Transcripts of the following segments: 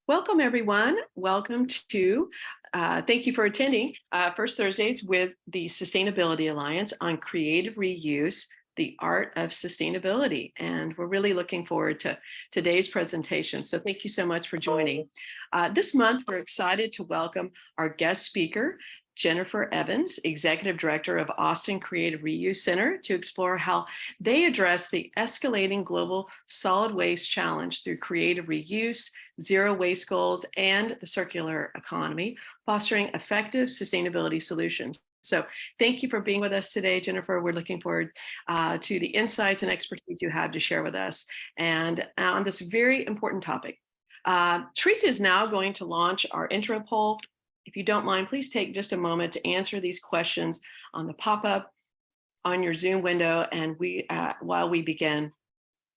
Welcome, everyone. Welcome to, thank you for attending First Thursdays with the Sustainability Alliance on Creative Reuse, the Art of Sustainability. And we're really looking forward to today's presentation. So thank you so much for joining. This month, we're excited to welcome our guest speaker, Jennifer Evans, Executive Director of Austin Creative Reuse Center, to explore how they address the escalating global solid waste challenge through creative reuse, zero waste goals, and the circular economy, fostering effective sustainability solutions. So thank you for being with us today, Jennifer. We're looking forward to the insights and expertise you have to share with us and on this very important topic. Teresa is now going to launch our intro poll. If you don't mind, please take just a moment to answer these questions on the pop-up on your Zoom window. And while we begin,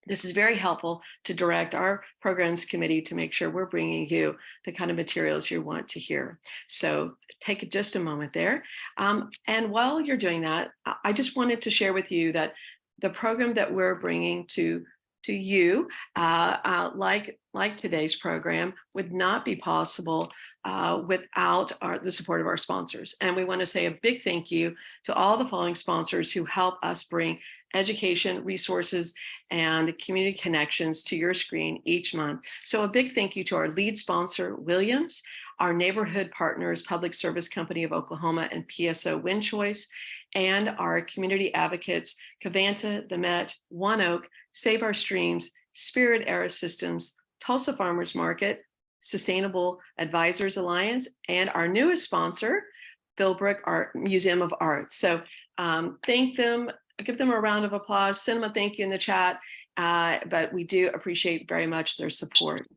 this is very helpful to direct our programs committee to make sure we're bringing you the kind of materials you want to hear. So take just a moment there. And while you're doing that, I just wanted to share with you that the program that we're bringing to you, like today's program, would not be possible without the support of our sponsors. And we want to say a big thank you to all the following sponsors who help us bring education, resources, and community connections to your screen each month. So a big thank you to our lead sponsor, Williams, our neighborhood partners, Public Service Company of Oklahoma and PSO WindChoice, and our community advocates, Cavanta, The Met, One Oak, Save Our Streams, Spirit Air Systems, Tulsa Farmers Market, Sustainable Advisors Alliance, and our newest sponsor, Philbrook Art Museum of Art. So thank them, give them a round of applause, send them a thank you in the chat, but we do appreciate very much their support.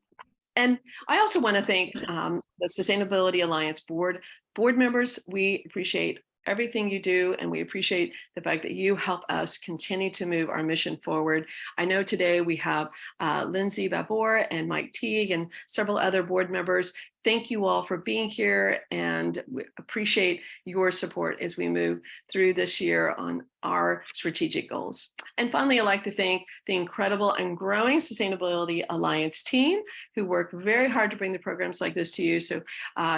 And I also want to thank the Sustainability Alliance board members. We appreciate everything you do, and we appreciate the fact that you help us continue to move our mission forward. I know today we have Lindsay Babor and Mike Teague and several other board members. Thank you all for being here, and we appreciate your support as we move through this year on our strategic goals. And finally, I'd like to thank the incredible and growing Sustainability Alliance team who work very hard to bring the programs like this to you. So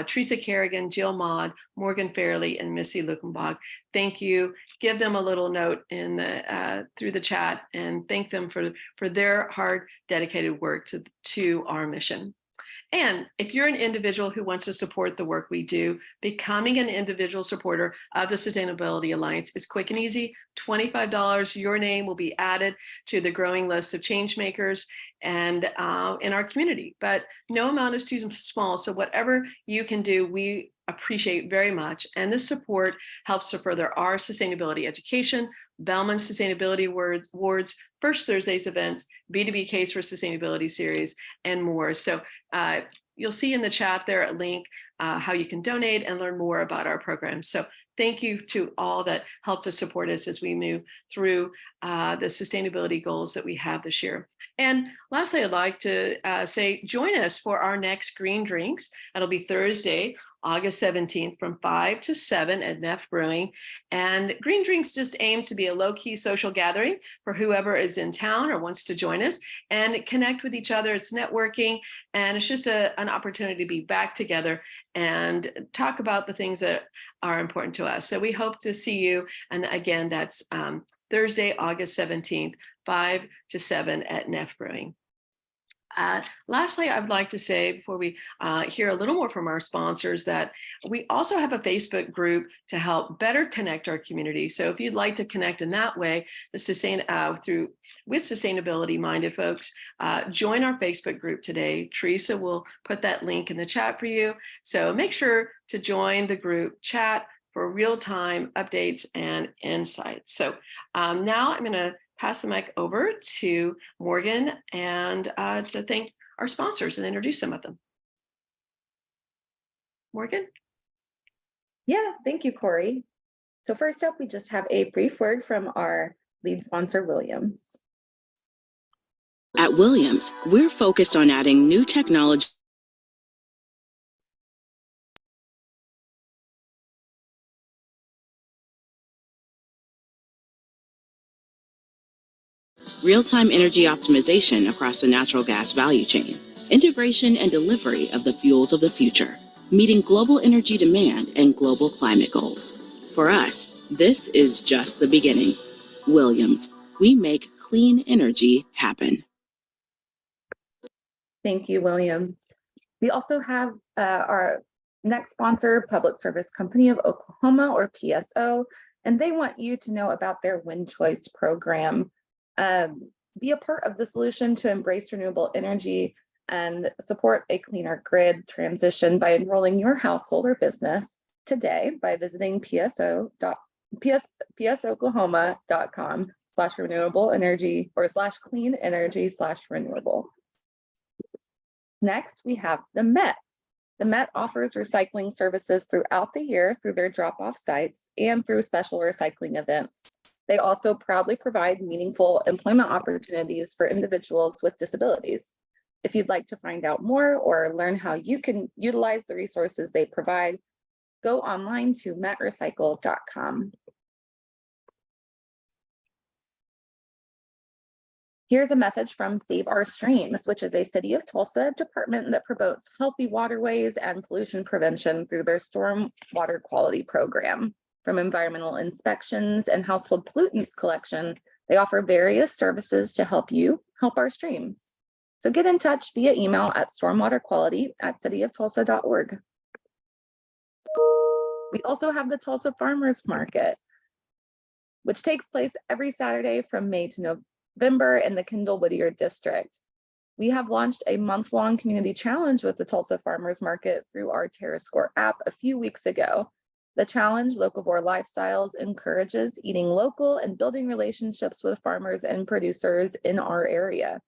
Teresa Kerrigan, Jill Maud, Morgan Fairley, and Missy Lukenbach, thank you. Give them a little note in the, through the chat and thank them for their hard, dedicated work to our mission. And if you're an individual who wants to support the work we do, becoming an individual supporter of the Sustainability Alliance is quick and easy. $25, your name will be added to the growing list of change makers and in our community. But no amount is too small. So whatever you can do, we appreciate very much. And this support helps to further our sustainability education, Bellman Sustainability Awards, First Thursdays events, B2B Case for Sustainability series, and more. So you'll see in the chat there a link how you can donate and learn more about our program. So thank you to all that helped to support us as we move through the sustainability goals that we have this year. And lastly, I'd like to say, join us for our next Green Drinks. It'll be Thursday, August 17th from 5 to 7 at Neff Brewing. And Green Drinks just aims to be a low-key social gathering for whoever is in town or wants to join us and connect with each other. It's networking, and it's just an opportunity to be back together and talk about the things that are important to us. So we hope to see you. And again, that's Thursday, August 17th, 5 to 7 at Neff Brewing. Lastly, I would like to say, before we hear a little more from our sponsors, that we also have a Facebook group to help better connect our community. So if you'd like to connect in that way, with sustainability-minded folks, join our Facebook group today. Teresa will put that link in the chat for you. So make sure to join the group chat for real-time updates and insights. So now I'm going to pass the mic over to Morgan and to thank our sponsors and introduce some of them. Morgan? Yeah, thank you, Corey. So first up, we just have a brief word from our lead sponsor, Williams. At Williams, we're focused on adding new technology real-time energy optimization across the natural gas value chain. integration and delivery of the fuels of the future, meeting global energy demand and global climate goals. For us, this is just the beginning. Williams, we make clean energy happen. Thank you, Williams. We also have our next sponsor, Public Service Company of Oklahoma, or PSO, and they want you to know about their Wind Choice program. Be a part of the solution to embrace renewable energy and support a cleaner grid transition by enrolling your household or business today by visiting psoklahoma.com/renewable energy or /clean energy/renewable. Next, we have the Met. The Met offers recycling services throughout the year through their drop-off sites and through special recycling events. They also proudly provide meaningful employment opportunities for individuals with disabilities. If you'd like to find out more or learn how you can utilize the resources they provide, go online to metrecycle.com. Here's a message from Save Our Streams, which is a City of Tulsa department that promotes healthy waterways and pollution prevention through their storm water quality program. From environmental inspections and household pollutants collection, they offer various services to help you help our streams. So get in touch via email at stormwaterquality@cityoftulsa.org. We also have the Tulsa Farmers Market, which takes place every Saturday from May to November in the Kendall-Whittier district. We have launched a month-long community challenge with the Tulsa Farmers Market through our TerraScore app a few weeks ago. The challenge, Locavore Lifestyles, encourages eating local and building relationships with farmers and producers in our area.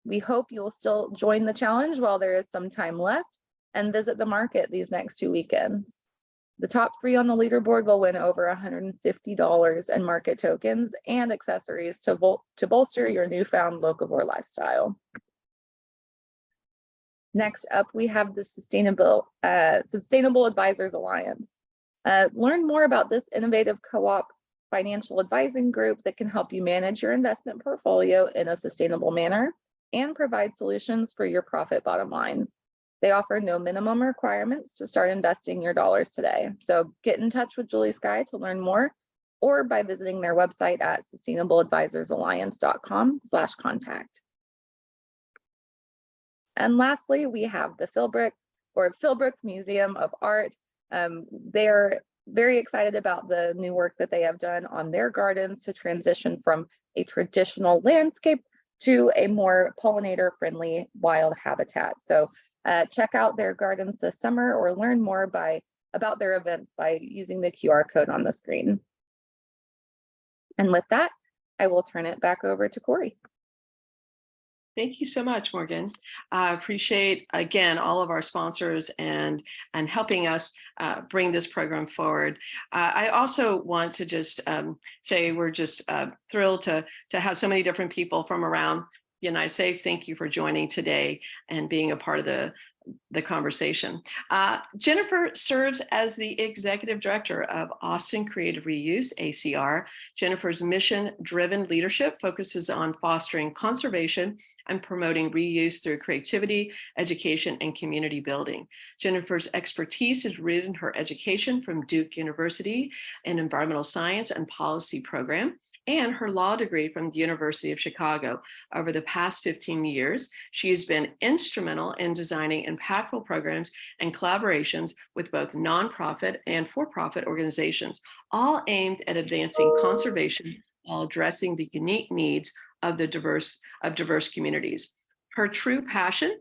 We hope you will still join the challenge while there is some time left and visit the market these next 2 weekends. The top 3 on the leaderboard will win over $150 in market tokens and accessories to bolster your newfound locavore lifestyle. Next up, we have the Sustainable Advisors Alliance. Learn more about this innovative co-op financial advising group that can help you manage your investment portfolio in a sustainable manner and provide solutions for your profit bottom line. They offer no minimum requirements to start investing your dollars today. So get in touch with Julie Skye to learn more, or by visiting their website at sustainableadvisorsalliance.com/contact. And lastly, we have the Philbrook Museum of Art. They're very excited about the new work that they have done on their gardens to transition from a traditional landscape to a more pollinator-friendly wild habitat. So check out their gardens this summer or learn more about their events by using the QR code on the screen. And with that, I will turn it back over to Corey. Thank you so much, Morgan. I appreciate, again, all of our sponsors and helping us bring this program forward. I also want to just say we're just thrilled to have so many different people from around the United States. Thank you for joining today and being a part of the conversation. Jennifer serves as the Executive Director of Austin Creative Reuse, ACR. Jennifer's mission-driven leadership focuses on fostering conservation and promoting reuse through creativity, education, and community building. Jennifer's expertise is rooted in her education from Duke University in environmental science and policy program, and her law degree from the University of Chicago. Over the past 15 years, she has been instrumental in designing impactful programs and collaborations with both nonprofit and for-profit organizations, all aimed at advancing conservation while addressing the unique needs of diverse communities. Her true passion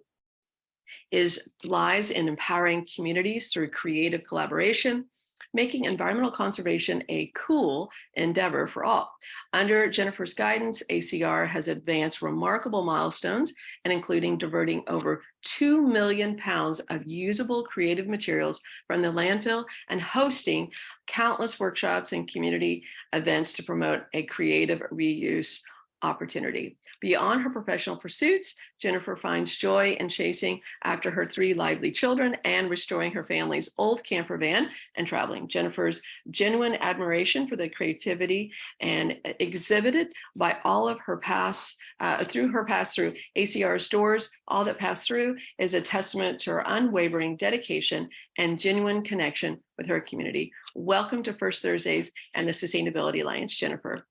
lies in empowering communities through creative collaboration, making environmental conservation a cool endeavor for all. Under Jennifer's guidance, ACR has advanced remarkable milestones, and including diverting over 2 million pounds of usable creative materials from the landfill and hosting countless workshops and community events to promote a creative reuse opportunity. Beyond her professional pursuits, Jennifer finds joy in chasing after her 3 lively children and restoring her family's old camper van and traveling. Jennifer's genuine admiration for the creativity and exhibited by all of her past through ACR's doors, all that passed through, is a testament to her unwavering dedication and genuine connection with her community. Welcome to First Thursdays and the Sustainability Alliance, Jennifer.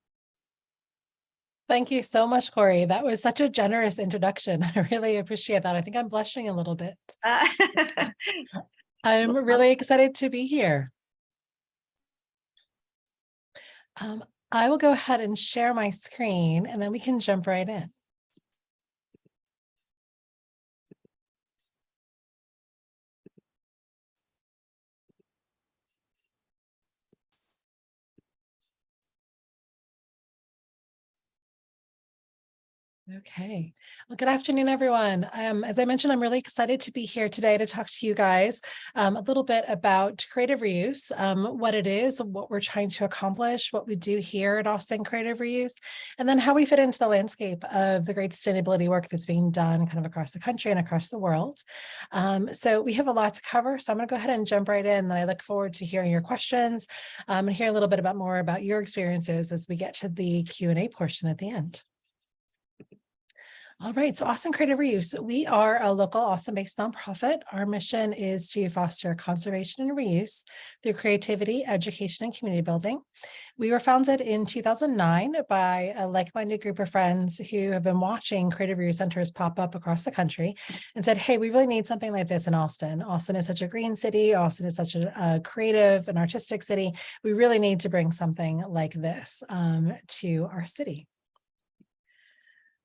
Thank you so much, Corey. That was such a generous introduction. I really appreciate that. I think I'm blushing a little bit. I'm really excited to be here. I will go ahead and share my screen and then we can jump right in. Okay. Well, good afternoon, everyone. As I mentioned, I'm really excited to be here today to talk to you guys a little bit about creative reuse, what it is, what we're trying to accomplish, what we do here at Austin Creative Reuse, and then how we fit into the landscape of the great sustainability work that's being done kind of across the country and across the world. So we have a lot to cover, so I'm going to go ahead and jump right in, and I look forward to hearing your questions and hear a little bit more about your experiences as we get to the Q&A portion at the end. All right, so Austin Creative Reuse, we are a local Austin-based nonprofit. Our mission is to foster conservation and reuse through creativity, education, and community building. We were founded in 2009 by a like-minded group of friends who have been watching creative reuse centers pop up across the country and said, hey, we really need something like this in Austin. Austin is such a green city. Austin is such a creative and artistic city. We really need to bring something like this to our city.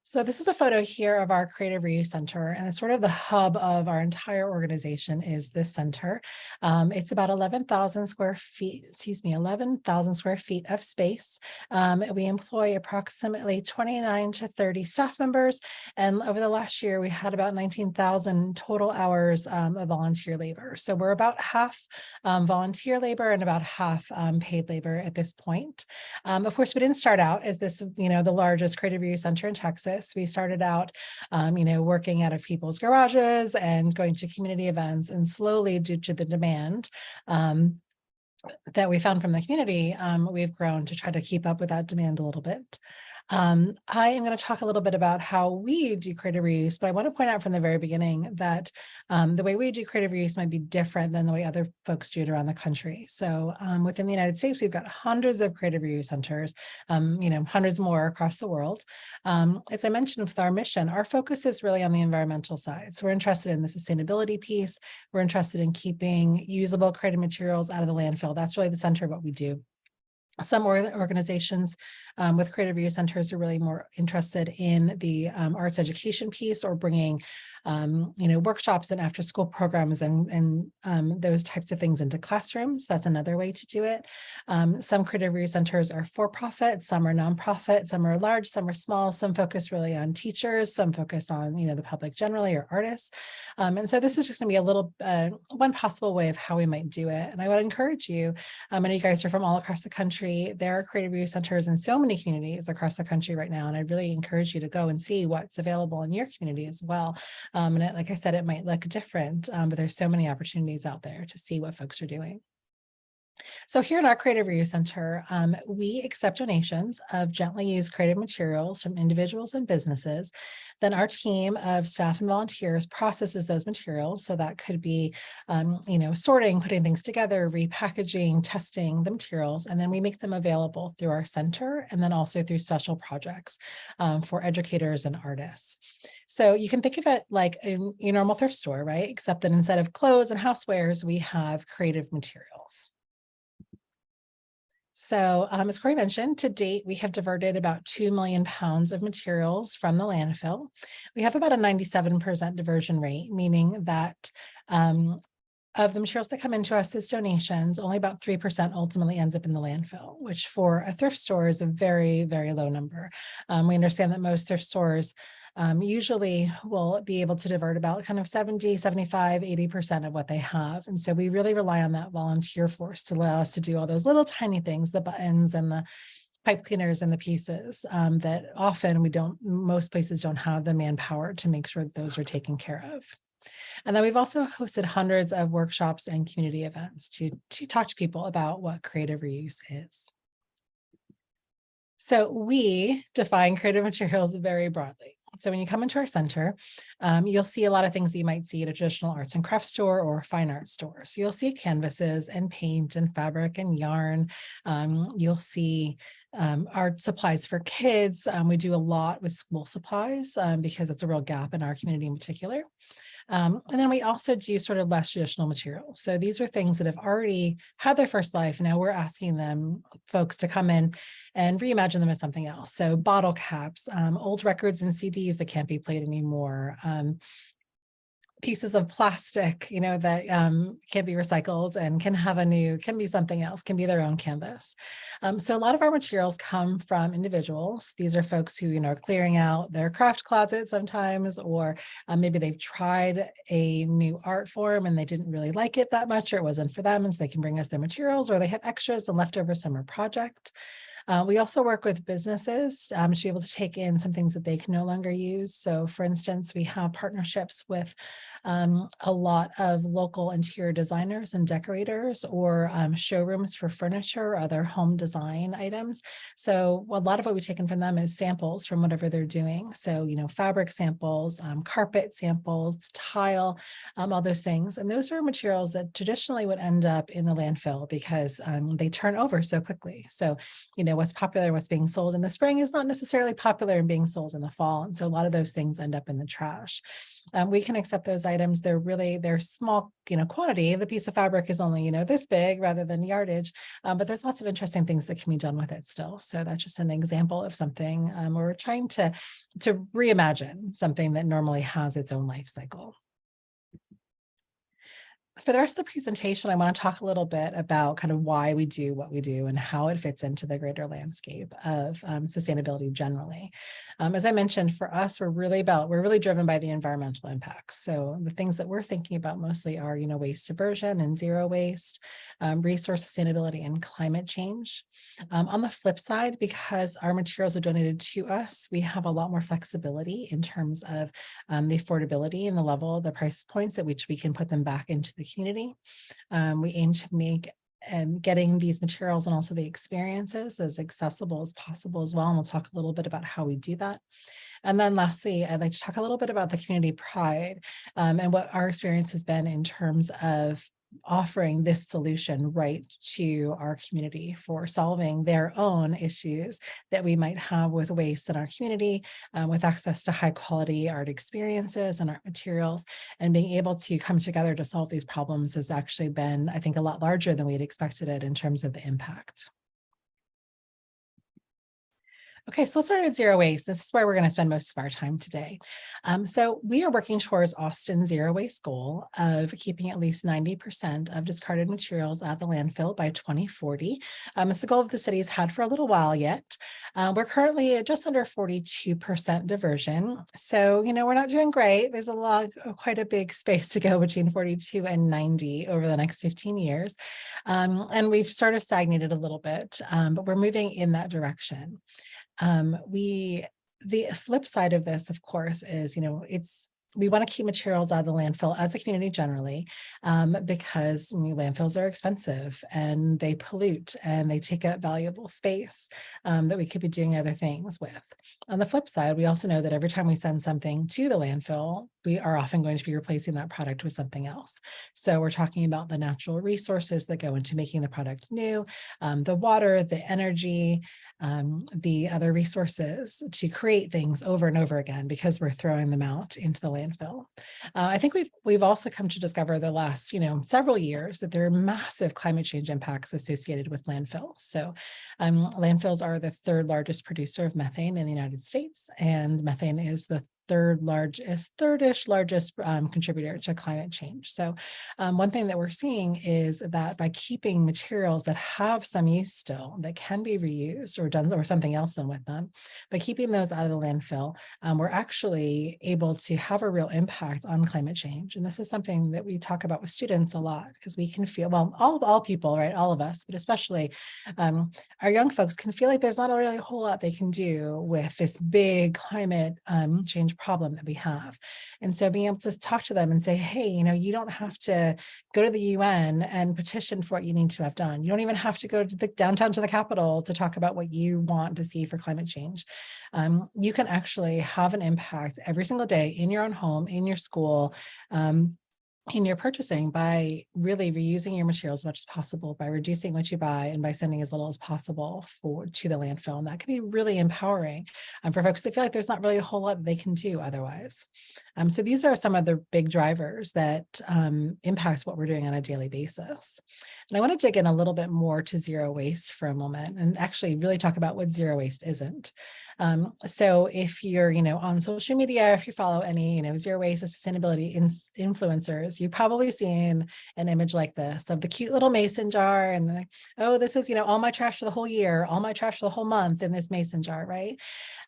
So this is a photo here of our Creative Reuse Center, and it's sort of the hub of our entire organization is this center. It's about 11,000 square feet, 11,000 square feet of space. We employ approximately 29 to 30 staff members, and over the last year, we had about 19,000 total hours of volunteer labor. So we're about half volunteer labor and about half paid labor at this point. Of course, we didn't start out as this, the largest Creative Reuse Center in Texas. We started out, working out of people's garages and going to community events, and slowly, due to the demand that we found from the community, we've grown to try to keep up with that demand a little bit. I am going to talk a little bit about how we do creative reuse, but I want to point out from the very beginning that the way we do creative reuse might be different than the way other folks do it around the country. So within the United States, we've got hundreds of creative reuse centers, hundreds more across the world. As I mentioned with our mission, our focus is really on the environmental side. So we're interested in the sustainability piece. We're interested in keeping usable creative materials out of the landfill. That's really the center of what we do. Some organizations with creative reuse centers are really more interested in the arts education piece, or bringing workshops and after school programs and those types of things into classrooms. That's another way to do it. Some creative reuse centers are for-profit, some are nonprofit, some are large, some are small, some focus really on teachers, some focus on the public generally, or artists. And so this is just going to be a little one possible way of how we might do it. And I would encourage you, I know you guys are from all across the country. There are creative reuse centers in so many communities across the country right now, and I really encourage you to go and see what's available in your community as well. And like I said, it might look different, but there's so many opportunities out there to see what folks are doing. So here in our Creative Reuse Center, we accept donations of gently used creative materials from individuals and businesses. Then our team of staff and volunteers processes those materials. So that could be, sorting, putting things together, repackaging, testing the materials, and then we make them available through our center, and then also through special projects for educators and artists. So you can think of it like your normal thrift store, right? Except that instead of clothes and housewares, we have creative materials. So as Corey mentioned, to date, we have diverted about 2 million pounds of materials from the landfill. We have about a 97% diversion rate, meaning that of the materials that come into us as donations, only about 3% ultimately ends up in the landfill, which for a thrift store is a very, very low number. We understand that most thrift stores usually will be able to divert about kind of 70, 75, 80% of what they have. And so we really rely on that volunteer force to allow us to do all those little tiny things, the buttons and the pipe cleaners and the pieces that often most places don't have the manpower to make sure that those are taken care of. And then we've also hosted hundreds of workshops and community events to talk to people about what creative reuse is. So we define creative materials very broadly. So when you come into our center, you'll see a lot of things that you might see at a traditional arts and crafts store or fine art store. So you'll see canvases and paint and fabric and yarn. You'll see art supplies for kids. We do a lot with school supplies because it's a real gap in our community in particular. And then we also do sort of less traditional materials. So these are things that have already had their first life. Now we're asking folks to come in and reimagine them as something else. So bottle caps, old records and CDs that can't be played anymore, pieces of plastic, that can be recycled and can be something else, can be their own canvas. So a lot of our materials come from individuals. These are folks who, are clearing out their craft closet sometimes, or maybe they've tried a new art form and they didn't really like it that much, or it wasn't for them, and so they can bring us their materials, or they have extras and leftover summer project. We also work with businesses to be able to take in some things that they can no longer use. So for instance, we have partnerships with a lot of local interior designers and decorators, or showrooms for furniture or other home design items. So a lot of what we've taken from them is samples from whatever they're doing. So, fabric samples, carpet samples, tile, all those things. And those are materials that traditionally would end up in the landfill because they turn over so quickly. So, what's popular, what's being sold in the spring is not necessarily popular and being sold in the fall. And so a lot of those things end up in the trash. We can accept those items. They're small, quantity. The piece of fabric is only, this big rather than yardage, but there's lots of interesting things that can be done with it still. So that's just an example of something where we're trying to reimagine something that normally has its own life cycle. For the rest of the presentation, I want to talk a little bit about kind of why we do what we do and how it fits into the greater landscape of sustainability generally. As I mentioned, for us, we're really driven by the environmental impacts. So the things that we're thinking about mostly are, waste diversion and zero waste, resource sustainability and climate change. On the flip side, because our materials are donated to us, we have a lot more flexibility in terms of the affordability and the price points at which we can put them back into the community. We aim to make getting these materials and also the experiences as accessible as possible as well. And we'll talk a little bit about how we do that. And then lastly, I'd like to talk a little bit about the community pride and what our experience has been in terms of offering this solution right to our community for solving their own issues that we might have with waste in our community, with access to high quality art experiences and art materials, and being able to come together to solve these problems has actually been, I think, a lot larger than we had expected it in terms of the impact. Okay, so let's start with zero waste. This is where we're going to spend most of our time today. So we are working towards Austin's zero waste goal of keeping at least 90% of discarded materials at the landfill by 2040. It's a goal that the city has had for a little while yet. We're currently at just under 42% diversion. So, we're not doing great. There's quite a big space to go between 42 and 90 over the next 15 years. And we've sort of stagnated a little bit, but we're moving in that direction. The flip side of this, of course, is, we want to keep materials out of the landfill as a community generally, because landfills are expensive and they pollute and they take up valuable space that we could be doing other things with. On the flip side, we also know that every time we send something to the landfill, we are often going to be replacing that product with something else. So we're talking about the natural resources that go into making the product new, the water, the energy, the other resources to create things over and over again because we're throwing them out into the landfill. I think we've also come to discover the last several years that there are massive climate change impacts associated with landfills. So landfills are the third largest producer of methane in the United States, and methane is the thirdish largest contributor to climate change. So one thing that we're seeing is that by keeping materials that have some use still, that can be reused or done or something else done with them, by keeping those out of the landfill, we're actually able to have a real impact on climate change. And this is something that we talk about with students a lot, because we can feel, well, all people, right, all of us, but especially our young folks can feel like there's not really a whole lot they can do with this big climate change problem that we have. And so being able to talk to them and say, hey, you don't have to go to the UN and petition for what you need to have done. You don't even have to go to the downtown to the Capitol to talk about what you want to see for climate change. You can actually have an impact every single day in your own home, in your school, in your purchasing, by really reusing your materials as much as possible, by reducing what you buy, and by sending as little as possible to the landfill. And that can be really empowering for folks that feel like there's not really a whole lot they can do otherwise. So these are some of the big drivers that impact what we're doing on a daily basis. And I want to dig in a little bit more to zero waste for a moment and actually really talk about what zero waste isn't. So if you're, on social media, if you follow any, zero waste or sustainability influencers, you've probably seen an image like this of the cute little mason jar, and oh, this is, all my trash for the whole year, all my trash for the whole month in this mason jar, right?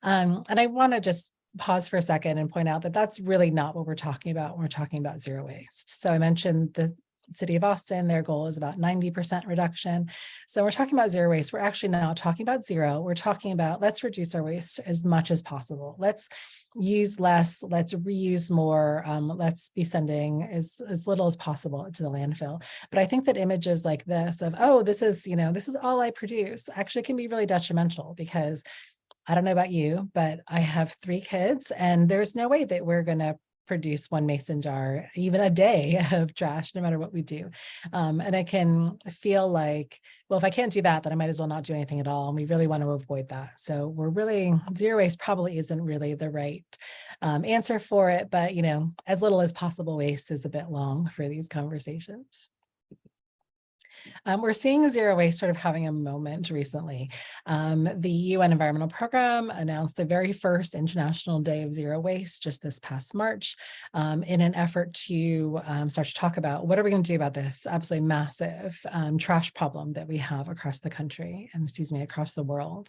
And I want to just pause for a second and point out that that's really not what we're talking about when we're talking about zero waste. So I mentioned the City of Austin, their goal is about 90% reduction. So we're talking about zero waste. We're actually not talking about zero. We're talking about, let's reduce our waste as much as possible. Let's use less, let's reuse more, let's be sending as little as possible to the landfill. But I think that images like this of, oh, this is all I produce, actually can be really detrimental, because I don't know about you, but I have 3 kids, and there's no way that we're going to produce one mason jar, even a day of trash, no matter what we do. And I can feel like, well, if I can't do that, then I might as well not do anything at all. And we really want to avoid that. So zero waste probably isn't really the right answer for it, but as little as possible waste is a bit long for these conversations. We're seeing zero waste sort of having a moment recently. The UN Environmental Program announced the very first International Day of Zero Waste just this past March, in an effort to start to talk about what are we going to do about this absolutely massive trash problem that we have across the country, and across the world.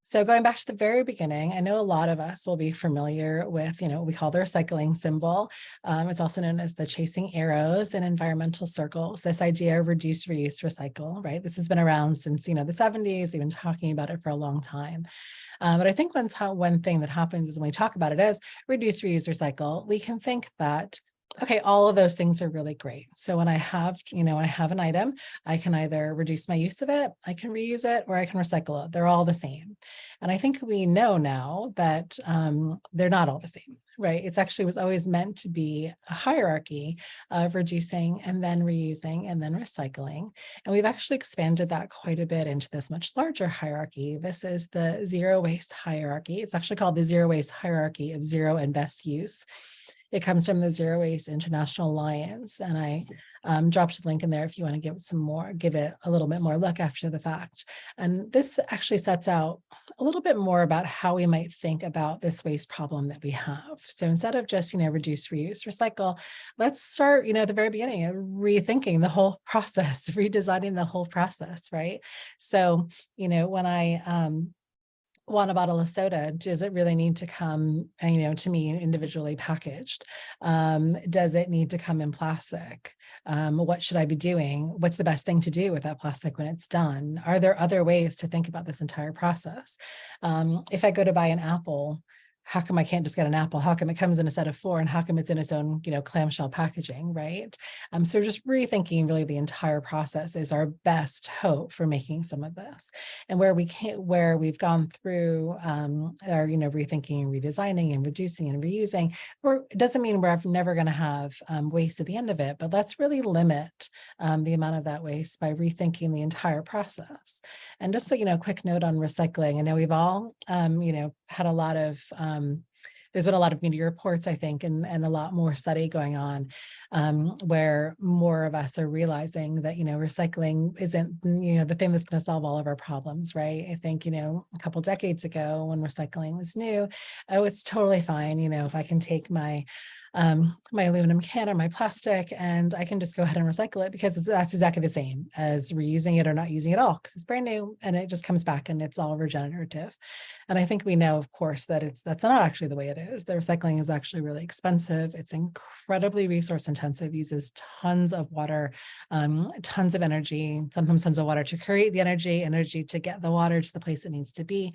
So going back to the very beginning, I know a lot of us will be familiar with, what we call the recycling symbol. It's also known as the chasing arrows in environmental circles, this idea of reduce, reuse, recycle, right? This has been around since, the 70s, we've been talking about it for a long time. But I think one thing that happens is when we talk about it as reduce, reuse, recycle, we can think that, okay, all of those things are really great. So when I have an item, I can either reduce my use of it, I can reuse it, or I can recycle it. They're all the same. And I think we know now that they're not all the same, right? It actually was always meant to be a hierarchy of reducing and then reusing and then recycling. And we've actually expanded that quite a bit into this much larger hierarchy. This is the zero waste hierarchy. It's actually called the zero waste hierarchy of zero and best use. It comes from the Zero Waste International Alliance, and I dropped a link in there if you want to give it a little bit more look after the fact. And this actually sets out a little bit more about how we might think about this waste problem that we have. So instead of just, reduce, reuse, recycle, let's start, at the very beginning, rethinking the whole process, redesigning the whole process, right? So, when I want a bottle of soda, does it really need to come, to me individually packaged? Does it need to come in plastic? What should I be doing? What's the best thing to do with that plastic when it's done? Are there other ways to think about this entire process? If I go to buy an apple, how come I can't just get an apple? How come it comes in a set of 4, and how come it's in its own, clamshell packaging, right? So just rethinking really the entire process is our best hope for making some of this. And where we've gone through our, rethinking and redesigning and reducing and reusing, it doesn't mean we're never going to have waste at the end of it, but let's really limit the amount of that waste by rethinking the entire process. And just so, quick note on recycling, I know we've all, had a lot of there's been a lot of media reports, I think, and a lot more study going on, where more of us are realizing that, recycling isn't, the thing that's going to solve all of our problems, right? I think, a couple decades ago when recycling was new, oh, it's totally fine. If I can take my aluminum can or my plastic, and I can just go ahead and recycle it because that's exactly the same as reusing it or not using it at all, because it's brand new and it just comes back and it's all regenerative. And I think we know, of course, that that's not actually the way it is. The recycling is actually really expensive. It's incredibly resource intensive, uses tons of water, tons of energy, sometimes tons of water to create the energy to get the water to the place it needs to be.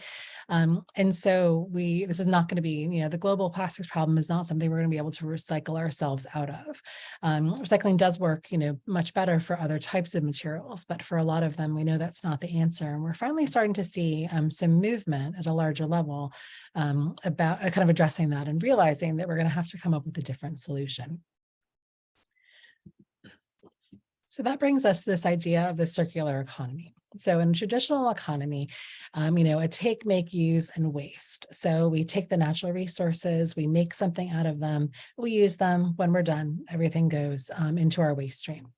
And so this is not going to be, the global plastics problem is not something we're going to be able to recycle ourselves out of. Recycling does work, much better for other types of materials, but for a lot of them, we know that's not the answer. And we're finally starting to see some movement at a larger level about kind of addressing that and realizing that we're going to have to come up with a different solution. So that brings us to this idea of the circular economy. So in traditional economy, a take, make, use, and waste. So we take the natural resources, we make something out of them, we use them. When we're done, everything goes into our waste stream.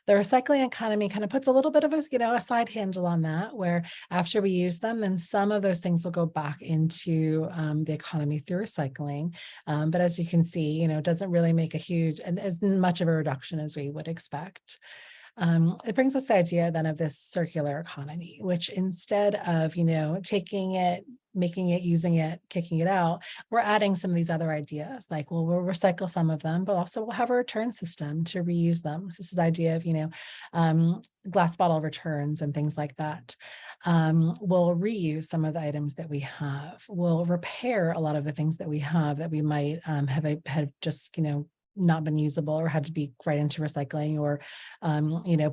The recycling economy kind of puts a little bit of a side handle on that, where after we use them, then some of those things will go back into the economy through recycling. But as you can see, it doesn't really make a huge and as much of a reduction as we would expect. It brings us the idea then of this circular economy, which instead of, taking it, making it, using it, kicking it out, we're adding some of these other ideas like, well, we'll recycle some of them, but also we'll have a return system to reuse them. So this is the idea of, glass bottle returns and things like that. We'll reuse some of the items that we have. We'll repair a lot of the things that we have that we might have just, not been usable or had to be right into recycling or,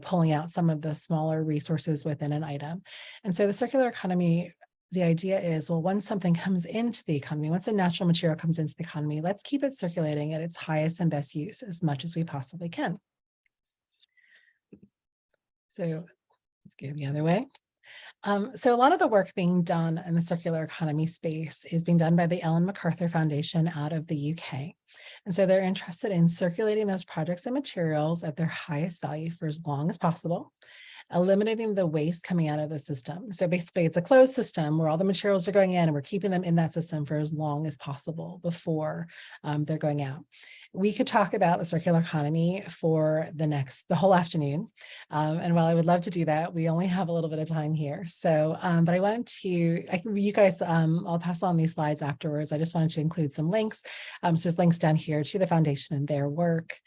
pulling out some of the smaller resources within an item. And so the circular economy, the idea is, well, once something comes into the economy, once a natural material comes into the economy, let's keep it circulating at its highest and best use as much as we possibly can. So let's go the other way. So a lot of the work being done in the circular economy space is being done by the Ellen MacArthur Foundation out of the UK. And so they're interested in circulating those projects and materials at their highest value for as long as possible, eliminating the waste coming out of the system. So basically it's a closed system where all the materials are going in and we're keeping them in that system for as long as possible before they're going out. We could talk about the circular economy for the whole afternoon. And while I would love to do that, we only have a little bit of time here. So, but I wanted to, you guys, I'll pass on these slides afterwards. I just wanted to include some links. So there's links down here to the foundation and their work.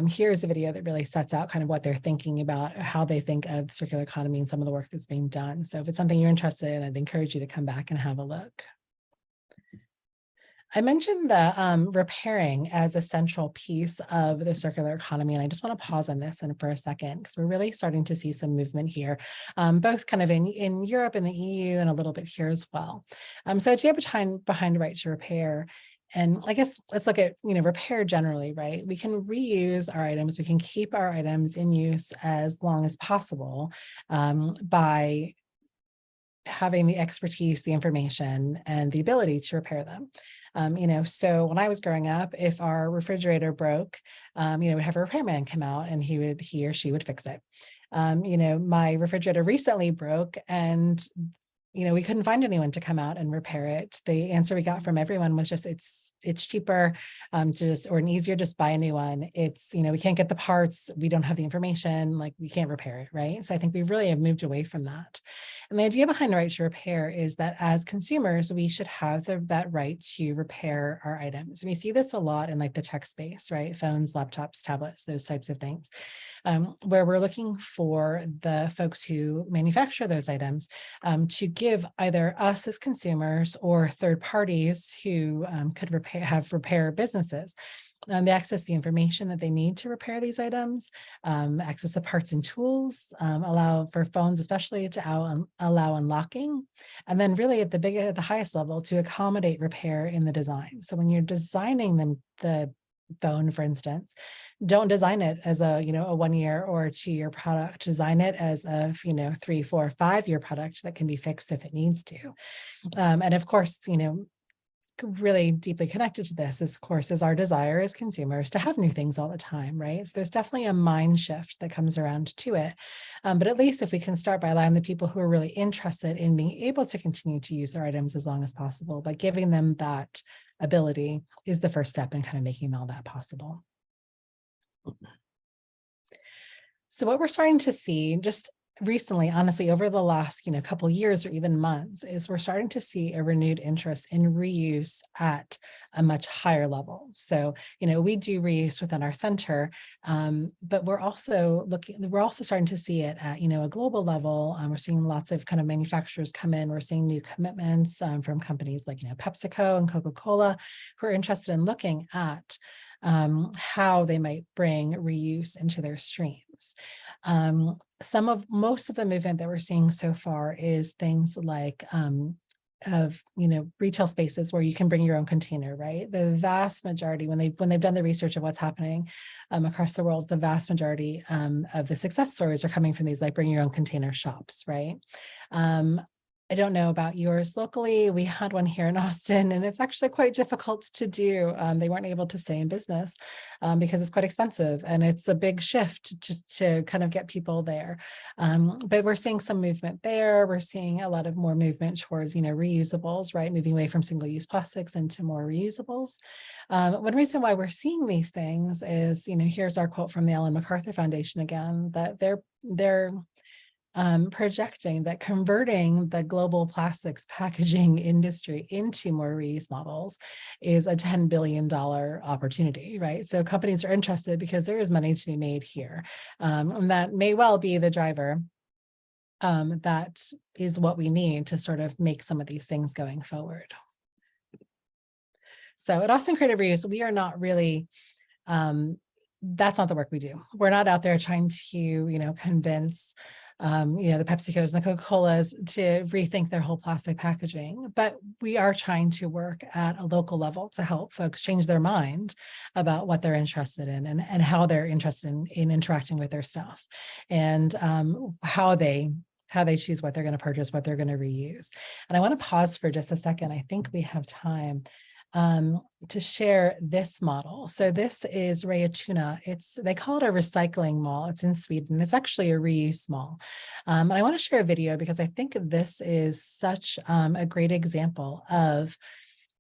Here's a video that really sets out kind of what they're thinking about, how they think of the circular economy and some of the work that's being done. So if it's something you're interested in, I'd encourage you to come back and have a look. I mentioned the repairing as a central piece of the circular economy, and I just want to pause on this for a second because we're really starting to see some movement here, both kind of in Europe and the EU and a little bit here as well. So idea behind right to repair. And I guess let's look at, repair generally, right? We can reuse our items. We can keep our items in use as long as possible by having the expertise, the information, and the ability to repair them. So when I was growing up, if our refrigerator broke, we'd have a repairman come out and he or she would fix it. My refrigerator recently broke and we couldn't find anyone to come out and repair it. The answer we got from everyone was just, it's cheaper, or an easier, just buy a new one. It's, we can't get the parts. We don't have the information, like we can't repair it, right? So I think we really have moved away from that. And the idea behind the right to repair is that as consumers, we should have that right to repair our items. We see this a lot in like the tech space, right? Phones, laptops, tablets, those types of things, where we're looking for the folks who manufacture those items to give either us as consumers or third parties who could have repair businesses the access the information that they need to repair these items, access the parts and tools, allow for phones especially to allow unlocking, and then really at the highest level to accommodate repair in the design. So when you're designing the phone, for instance, don't design it as a 1 year or a 2 year product. Design it as a 3, 4, 5 year product that can be fixed if it needs to. And of course, really deeply connected to this is, of course, is our desire as consumers to have new things all the time, right? So there's definitely a mind shift that comes around to it. But at least if we can start by allowing the people who are really interested in being able to continue to use their items as long as possible, by giving them that ability is the first step in kind of making all that possible. So what we're starting to see just recently, honestly, over the last couple years or even months, is we're starting to see a renewed interest in reuse at a much higher level. So, we do reuse within our center, but we're also starting to see it at a global level. We're seeing lots of kind of manufacturers come in. We're seeing new commitments from companies like PepsiCo and Coca-Cola, who are interested in looking at how they might bring reuse into their streams. Most of the movement that we're seeing so far is things like retail spaces where you can bring your own container, right? The vast majority, when they've done the research of what's happening across the world, the vast majority of the success stories are coming from these like bring your own container shops, right? I don't know about yours locally. We had one here in Austin, and it's actually quite difficult to do. They weren't able to stay in business because it's quite expensive, and it's a big shift to kind of get people there. But we're seeing some movement there. We're seeing a lot of more movement towards, reusables, right? Moving away from single-use plastics into more reusables. One reason why we're seeing these things is, here's our quote from the Ellen MacArthur Foundation again, that they're projecting that converting the global plastics packaging industry into more reuse models is a $10 billion opportunity, right? So companies are interested because there is money to be made here. And that may well be the driver. That is what we need to sort of make some of these things going forward. So at Austin Creative Reuse, we are not really, that's not the work we do. We're not out there trying to, convince the PepsiCos and the Coca-Colas to rethink their whole plastic packaging, but we are trying to work at a local level to help folks change their mind about what they're interested in and how they're interested in interacting with their stuff, and how they choose what they're going to purchase, what they're going to reuse. And I want to pause for just a second. I think we have time to share this model. So this is Rayatuna. They call it a recycling mall. It's in Sweden. It's actually a reuse mall. And I want to share a video because I think this is such a great example of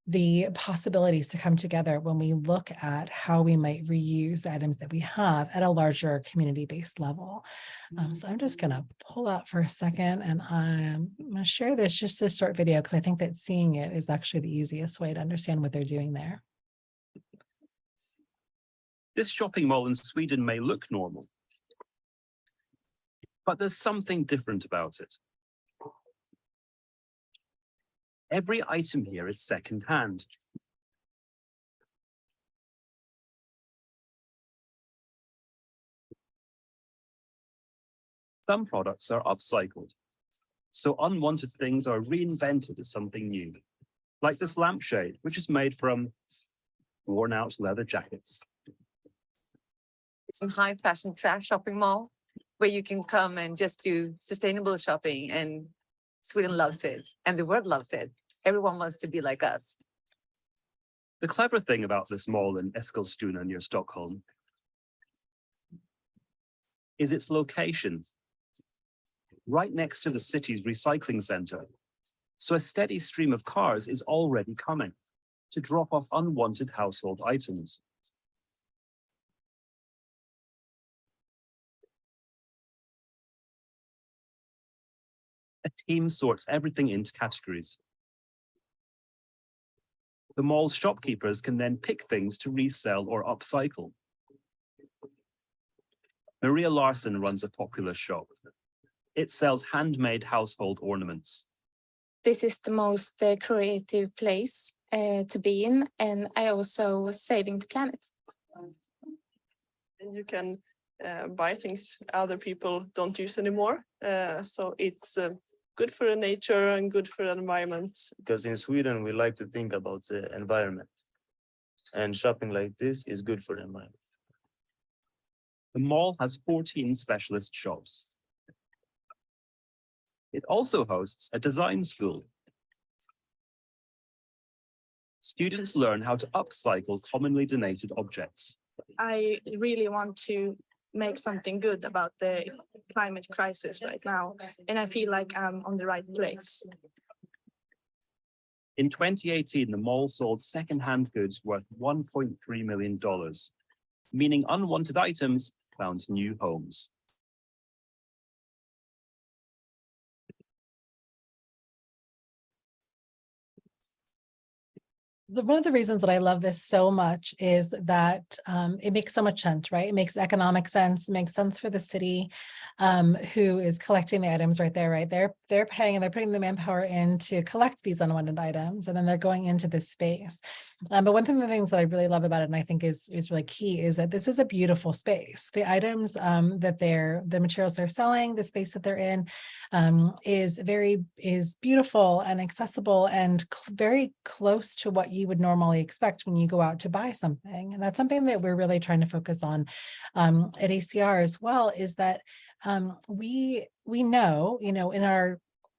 the possibilities to come together when we look at how we might reuse the items that we have at a larger community-based level. So I'm just going to pull out for a second, and I'm going to share this, just a short video, because I think that seeing it is actually the easiest way to understand what they're doing there. This shopping mall in Sweden may look normal, but there's something different about it. Every item here is second-hand. Some products are upcycled, so unwanted things are reinvented as something new, like this lampshade, which is made from worn-out leather jackets. It's a high fashion trash shopping mall where you can come and just do sustainable shopping, and Sweden loves it and the world loves it. Everyone wants to be like us. The clever thing about this mall in Eskilstuna near Stockholm is its location, right next to the city's recycling center. So a steady stream of cars is already coming to drop off unwanted household items. A team sorts everything into categories. The mall's shopkeepers can then pick things to resell or upcycle. Maria Larsson runs a popular shop. It sells handmade household ornaments. This is the most creative place to be in, and I also saving the planet. And you can buy things other people don't use anymore. So it's good for the nature and good for the environment. Because in Sweden, we like to think about the environment. And shopping like this is good for the environment. The mall has 14 specialist shops. It also hosts a design school. Students learn how to upcycle commonly donated objects. I really want to make something good about the climate crisis right now, and I feel like I'm on the right place. In 2018, the mall sold second-hand goods worth $1.3 million, meaning unwanted items found new homes. One of the reasons that I love this so much is that it makes so much sense, right? It makes economic sense. It makes sense for the city who is collecting the items right there, right? They're paying and they're putting the manpower in to collect these unwanted items, and then they're going into this space. But one of the things that I really love about it, and I think is really key, is that this is a beautiful space. The items that the materials they're selling, the space that they're in, is beautiful and accessible and very close to what you would normally expect when you go out to buy something. And that's something that we're really trying to focus on at ACR as well, is that we know, in our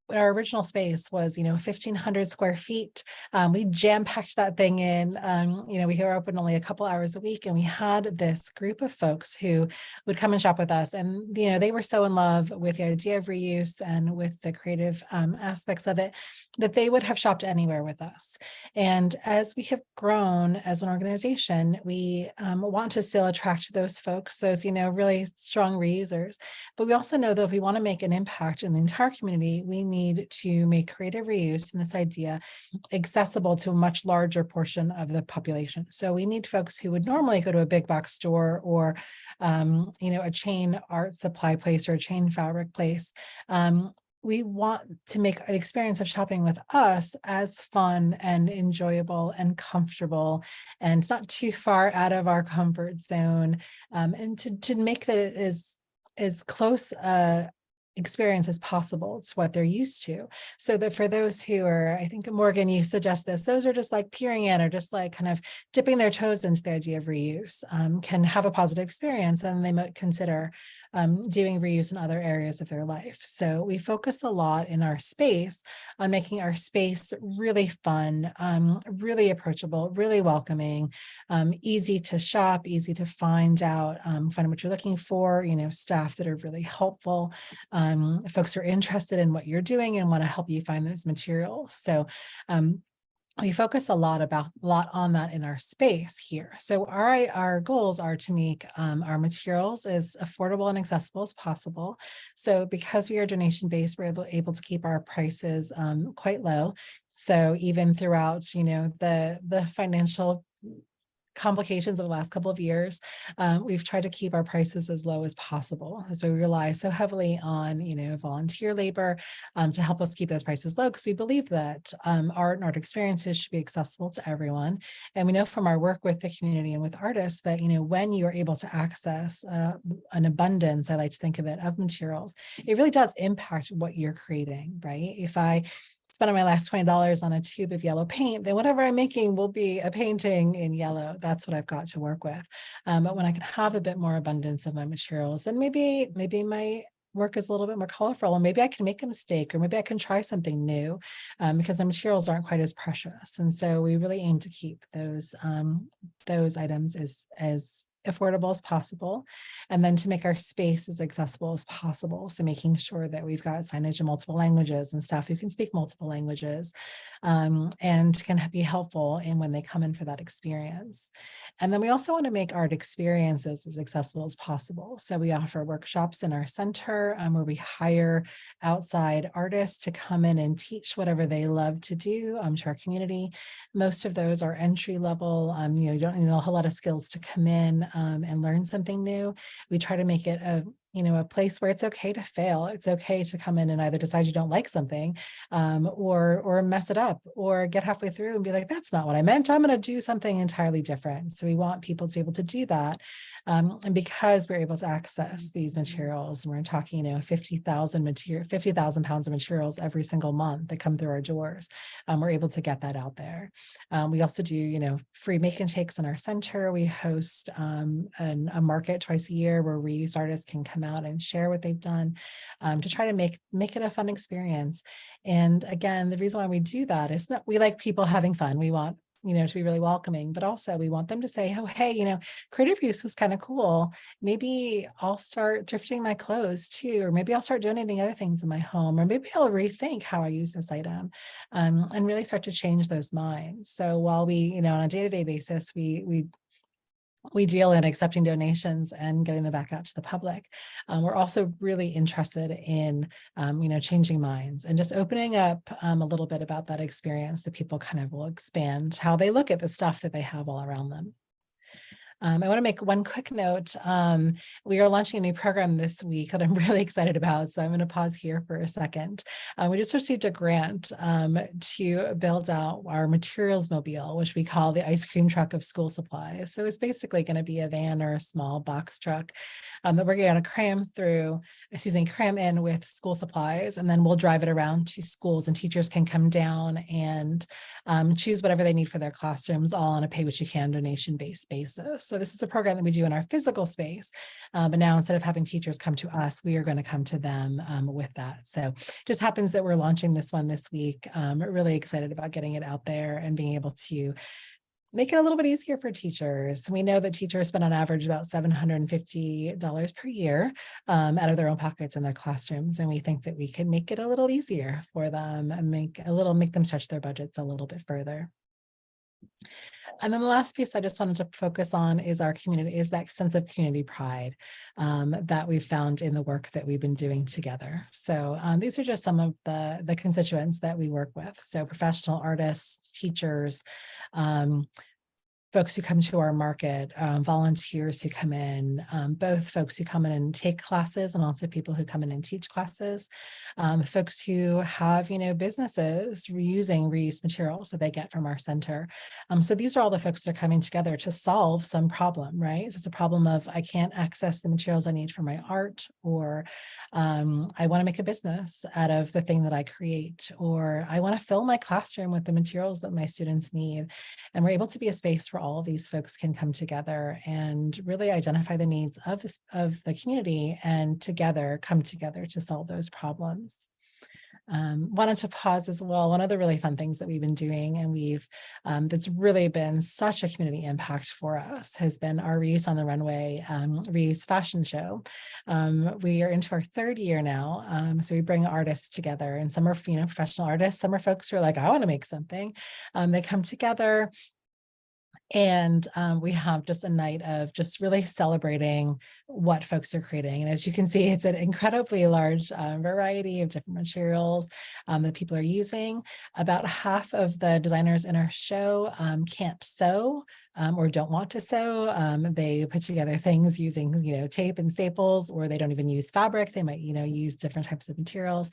original space was, 1,500 square feet. We jam-packed that thing in. We were open only a couple hours a week, and we had this group of folks who would come and shop with us. And, they were so in love with the idea of reuse and with the creative aspects of it, that they would have shopped anywhere with us. And as we have grown as an organization, we want to still attract those folks, those, really strong reusers. But we also know that if we want to make an impact in the entire community, we need to make creative reuse and this idea accessible to a much larger portion of the population. So we need folks who would normally go to a big box store or, a chain art supply place or a chain fabric place. We want to make the experience of shopping with us as fun and enjoyable and comfortable and not too far out of our comfort zone, and to make that it is as close experience as possible. It's what they're used to. So that for those who are, I think Morgan, you suggest this, those are just like peering in or just like kind of dipping their toes into the idea of reuse, can have a positive experience, and they might consider doing reuse in other areas of their life. So we focus a lot in our space on making our space really fun, really approachable, really welcoming, easy to shop, easy to find out, find what you're looking for, staff that are really helpful, folks who are interested in what you're doing and want to help you find those materials. So we focus a lot on that in our space here. So our goals are to make our materials as affordable and accessible as possible. So because we are donation-based, we're able to keep our prices quite low. So even throughout, the financial complications of the last couple of years, we've tried to keep our prices as low as possible. So we rely so heavily on, volunteer labor to help us keep those prices low, because we believe that art and art experiences should be accessible to everyone. And we know from our work with the community and with artists that, when you are able to access an abundance, I like to think of it, of materials, it really does impact what you're creating, right? If I spending my last $20 on a tube of yellow paint, then whatever I'm making will be a painting in yellow. That's what I've got to work with. But when I can have a bit more abundance of my materials, then maybe my work is a little bit more colorful, and maybe I can make a mistake, or maybe I can try something new, because the materials aren't quite as precious. And so we really aim to keep those items as affordable as possible, and then to make our space as accessible as possible. So making sure that we've got signage in multiple languages and staff who can speak multiple languages, and can be helpful in when they come in for that experience. And then we also want to make art experiences as accessible as possible. So we offer workshops in our center where we hire outside artists to come in and teach whatever they love to do to our community. Most of those are entry level. You don't need a whole lot of skills to come in and learn something new. We try to make it a place where it's okay to fail. It's okay to come in and either decide you don't like something, or mess it up, or get halfway through and be like, that's not what I meant. I'm going to do something entirely different. So we want people to be able to do that. And because we're able to access these materials, and we're talking, 50,000 pounds of materials every single month that come through our doors, we're able to get that out there. We also do, free make and takes in our center. We host a market twice a year where reuse artists can come out and share what they've done, to try to make it a fun experience. And again, the reason why we do that is that we like people having fun. We want to be really welcoming, but also we want them to say, oh, hey, creative use was kind of cool. Maybe I'll start thrifting my clothes too, or maybe I'll start donating other things in my home, or maybe I'll rethink how I use this item, and really start to change those minds. So while we, on a day-to-day basis, we deal in accepting donations and getting them back out to the public. We're also really interested in, changing minds and just opening up a little bit about that experience, that people kind of will expand how they look at the stuff that they have all around them. I want to make one quick note. We are launching a new program this week that I'm really excited about. So I'm going to pause here for a second. We just received a grant to build out our materials mobile, which we call the ice cream truck of school supplies. So it's basically going to be a van or a small box truck that we're going to cram in with school supplies, and then we'll drive it around to schools, and teachers can come down and choose whatever they need for their classrooms, all on a pay-what-you-can donation-based basis. So this is a program that we do in our physical space, but now instead of having teachers come to us, we are going to come to them with that. So it just happens that we're launching this one this week. We're really excited about getting it out there and being able to make it a little bit easier for teachers. We know that teachers spend on average about $750 per year out of their own pockets in their classrooms. And we think that we can make it a little easier for them and make them stretch their budgets a little bit further. And then the last piece I just wanted to focus on is our community, is that sense of community pride that we've found in the work that we've been doing together. So these are just some of the constituents that we work with. So professional artists, teachers, folks who come to our market, volunteers who come in, both folks who come in and take classes and also people who come in and teach classes, folks who have, businesses using reused materials that they get from our center. So these are all the folks that are coming together to solve some problem, right? So it's a problem of, I can't access the materials I need for my art, or I want to make a business out of the thing that I create, or I want to fill my classroom with the materials that my students need. And we're able to be a space where all of these folks can come together and really identify the needs of the community, and come together to solve those problems. Wanted to pause as well. One of the really fun things that we've been doing, and that's really been such a community impact for us, has been our Reuse on the Runway reuse fashion show. We are into our third year now. So we bring artists together, and some are, professional artists. Some are folks who are like, I want to make something. They come together. And we have just a night of just really celebrating what folks are creating. And as you can see, it's an incredibly large variety of different materials that people are using. About half of the designers in our show can't sew or don't want to sew. They put together things using, tape and staples, or they don't even use fabric. They might, use different types of materials.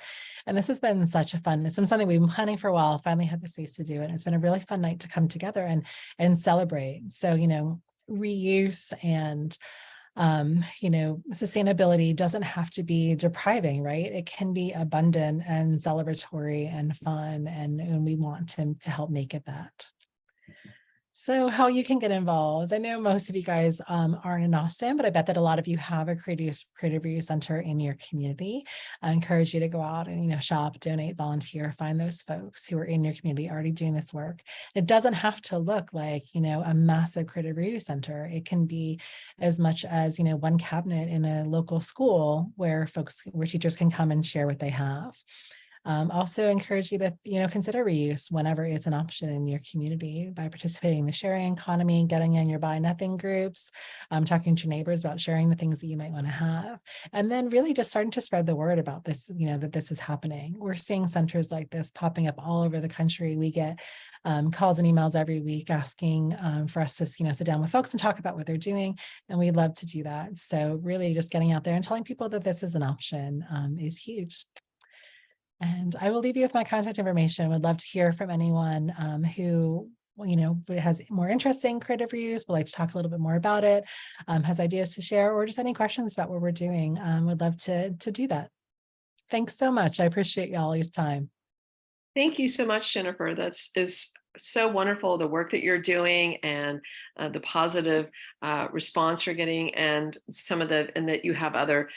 And this has been such a fun, it's something we've been planning for a while, finally had the space to do it. It's been a really fun night to come together and celebrate. So, reuse and sustainability doesn't have to be depriving, right? It can be abundant and celebratory and fun, and we want to help make it that. So how you can get involved. I know most of you guys aren't in Austin, but I bet that a lot of you have a creative reuse center in your community. I encourage you to go out and, shop, donate, volunteer, find those folks who are in your community already doing this work. It doesn't have to look like, a massive creative reuse center. It can be as much as, one cabinet in a local school where teachers can come and share what they have. Also encourage you to, consider reuse whenever it's an option in your community by participating in the sharing economy, getting in your buy nothing groups, talking to your neighbors about sharing the things that you might want to have, and then really just starting to spread the word about this, that this is happening. We're seeing centers like this popping up all over the country. We get calls and emails every week asking for us to, sit down with folks and talk about what they're doing, and we'd love to do that. So really just getting out there and telling people that this is an option is huge. And I will leave you with my contact information. Would love to hear from anyone who, has more interest in creative reuse, would like to talk a little bit more about it, has ideas to share, or just any questions about what we're doing. Would love to do that. Thanks so much. I appreciate y'all's time. Thank you so much, Jennifer. That's so wonderful, the work that you're doing, and the positive response you're getting, and and that you have other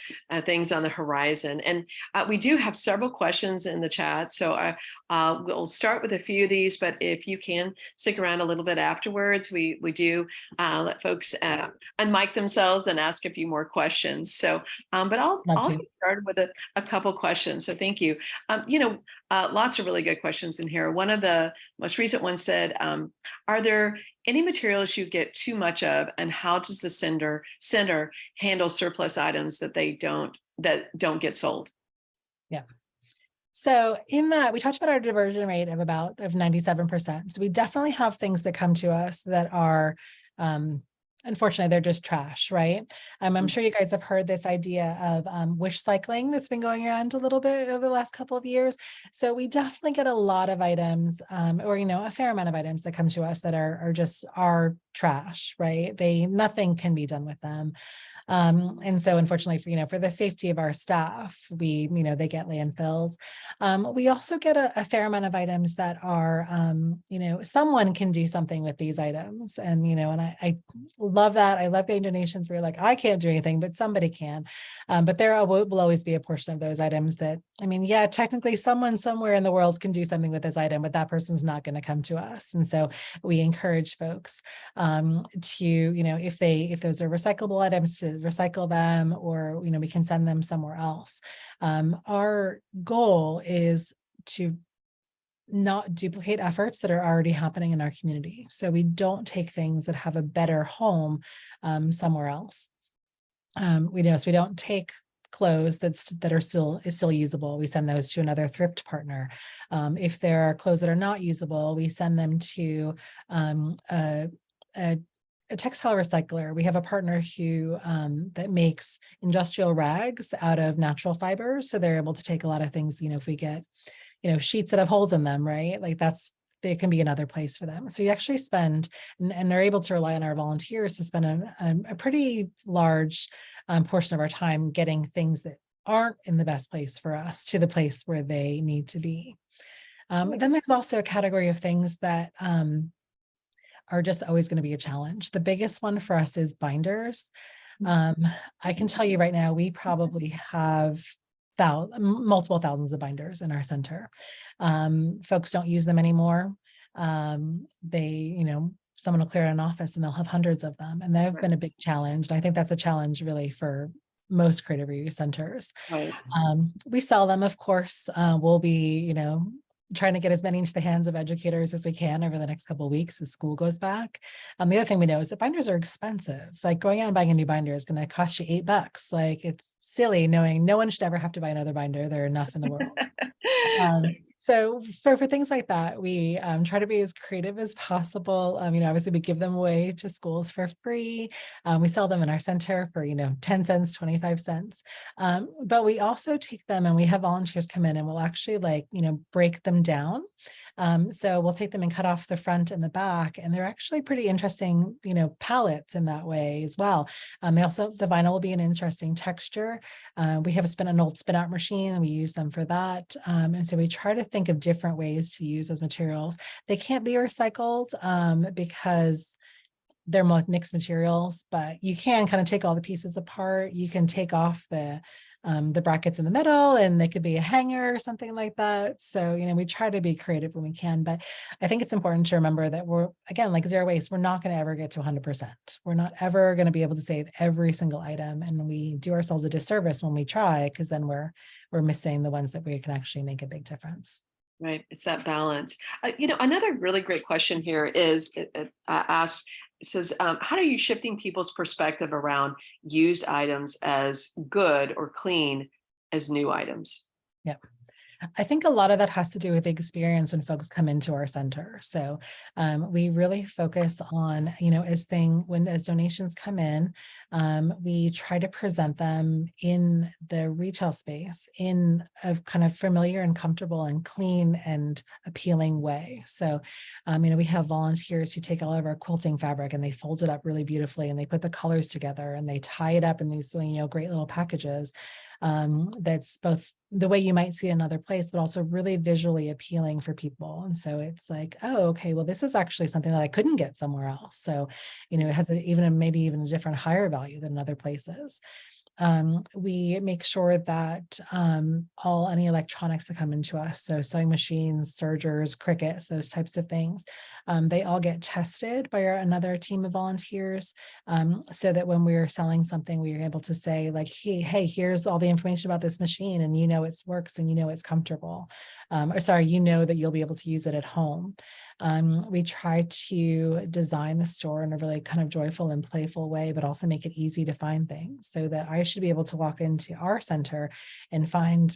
things on the horizon. And we do have several questions in the chat, so we'll start with a few of these, but if you can stick around a little bit afterwards, we do let folks unmic themselves and ask a few more questions. So but I'll get started with a couple questions, so thank you. Lots of really good questions in here. One of the most recent ones said, are there any materials you get too much of, and how does the center handle surplus items that don't get sold? Yeah. So in that, we talked about our diversion rate of 97%. So we definitely have things that come to us that are, unfortunately, they're just trash, right? I'm sure you guys have heard this idea of wish cycling that's been going around a little bit over the last couple of years. So we definitely get a lot of items, or a fair amount of items that come to us that are just trash, right? Nothing can be done with them. And so unfortunately, for the safety of our staff, they get landfilled. We also get a fair amount of items that are, someone can do something with these items. And, and I love that. I love getting donations where you're like, I can't do anything, but somebody can. But there will always be a portion of those items that, technically someone somewhere in the world can do something with this item, but that person's not going to come to us. And so we encourage folks to, if those are recyclable items, to recycle them, or, we can send them somewhere else. Our goal is to not duplicate efforts that are already happening in our community. So we don't take things that have a better home somewhere else. So we don't take clothes that are still usable. We send those to another thrift partner. If there are clothes that are not usable, we send them to a textile recycler. We have a partner who that makes industrial rags out of natural fibers. So they're able to take a lot of things, if we get, sheets that have holes in them, right? Like there can be another place for them. So we actually spend, and are able to rely on our volunteers to spend a pretty large portion of our time getting things that aren't in the best place for us to the place where they need to be. Then there's also a category of things that are just always going to be a challenge. The biggest one for us is binders. I can tell you right now, we probably have multiple thousands of binders in our center. Folks don't use them anymore. Someone will clear out an office and they'll have hundreds of them. And they've been a big challenge. And I think that's a challenge really for most creative reuse centers. Right. We sell them, of course. We'll be, trying to get as many into the hands of educators as we can over the next couple of weeks as school goes back. The other thing we know is that binders are expensive. Like going out and buying a new binder is going to cost you $8. Like it's silly knowing no one should ever have to buy another binder. There are enough in the world. So for things like that, we try to be as creative as possible. Obviously we give them away to schools for free. We sell them in our center for, 10 cents, 25 cents. But we also take them and we have volunteers come in and we'll actually break them down. So we'll take them and cut off the front and the back, and they're actually pretty interesting, palettes in that way as well. The vinyl will be an interesting texture. We have an old spin art machine and we use them for that. And so we try to think of different ways to use those materials. They can't be recycled because they're mixed materials, but you can kind of take all the pieces apart. You can take off the brackets in the middle, and they could be a hanger or something like that. So, we try to be creative when we can, but I think it's important to remember that we're, again, like zero waste, we're not going to ever get to 100%. We're not ever going to be able to save every single item. And we do ourselves a disservice when we try, because then we're missing the ones that we can actually make a big difference. Right. It's that balance. Another really great question here is asked, it says, how are you shifting people's perspective around used items as good or clean as new items? Yeah. I think a lot of that has to do with the experience when folks come into our center. So we really focus on, as donations come in, we try to present them in the retail space in a kind of familiar and comfortable and clean and appealing way. So, we have volunteers who take all of our quilting fabric and they fold it up really beautifully and they put the colors together and they tie it up in these, great little packages. that's both the way you might see another place, but also really visually appealing for people. And so it's like, oh, okay, well, this is actually something that I couldn't get somewhere else. So, it has maybe even a different higher value than other places. We make sure that any electronics that come into us, so sewing machines, sergers, crickets, those types of things, they all get tested by another team of volunteers, so that when we're selling something, we are able to say like, hey, here's all the information about this machine, and it works, and it's comfortable, or sorry, that you'll be able to use it at home. We try to design the store in a really kind of joyful and playful way, but also make it easy to find things, so that I should be able to walk into our center and find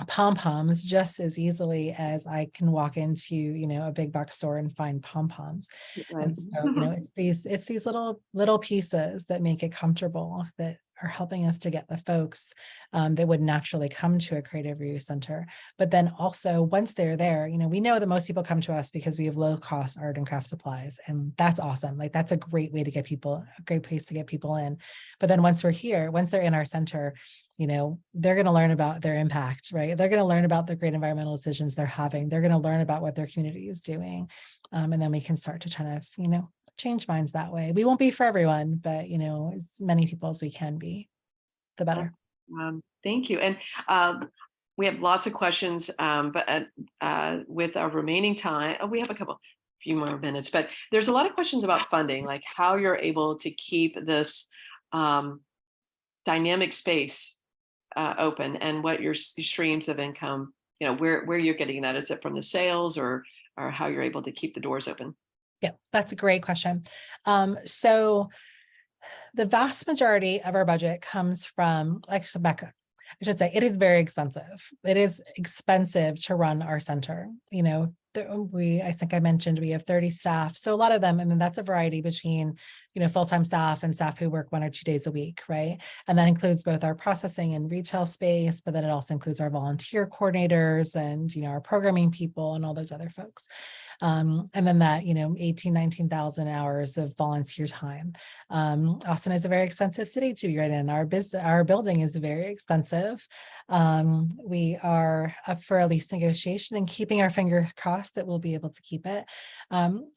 pom-poms just as easily as I can walk into, a big box store and find pom-poms. Right. And so, it's these little pieces that make it comfortable, that are helping us to get the folks that would naturally come to a creative reuse center. But then also, once they're there, we know that most people come to us because we have low cost art and craft supplies, and that's awesome. Like, that's a great way to get people, a great place to get people in. But then once we're here, once they're in our center, they're going to learn about their impact, right? They're going to learn about the great environmental decisions they're having. They're going to learn about what their community is doing. And then we can start to kind of, change minds that way. We won't be for everyone, but, as many people as we can be, the better. Thank you. And we have lots of questions, but with our remaining time, we have few more minutes, but there's a lot of questions about funding, like how you're able to keep this dynamic space open, and what your streams of income, where you're getting that. Is it from the sales, or how you're able to keep the doors open? Yeah, that's a great question. So the vast majority of our budget comes from, actually, Becca, I should say, it is very expensive. It is expensive to run our center. I think I mentioned we have 30 staff. So a lot of them, that's a variety between, full-time staff and staff who work 1 or 2 days a week, right? And that includes both our processing and retail space, but then it also includes our volunteer coordinators and, our programming people and all those other folks. And then that, 18, 19,000 hours of volunteer time. Austin is a very expensive city to be right in. Our building is very expensive. We are up for a lease negotiation and keeping our fingers crossed that we'll be able to keep it.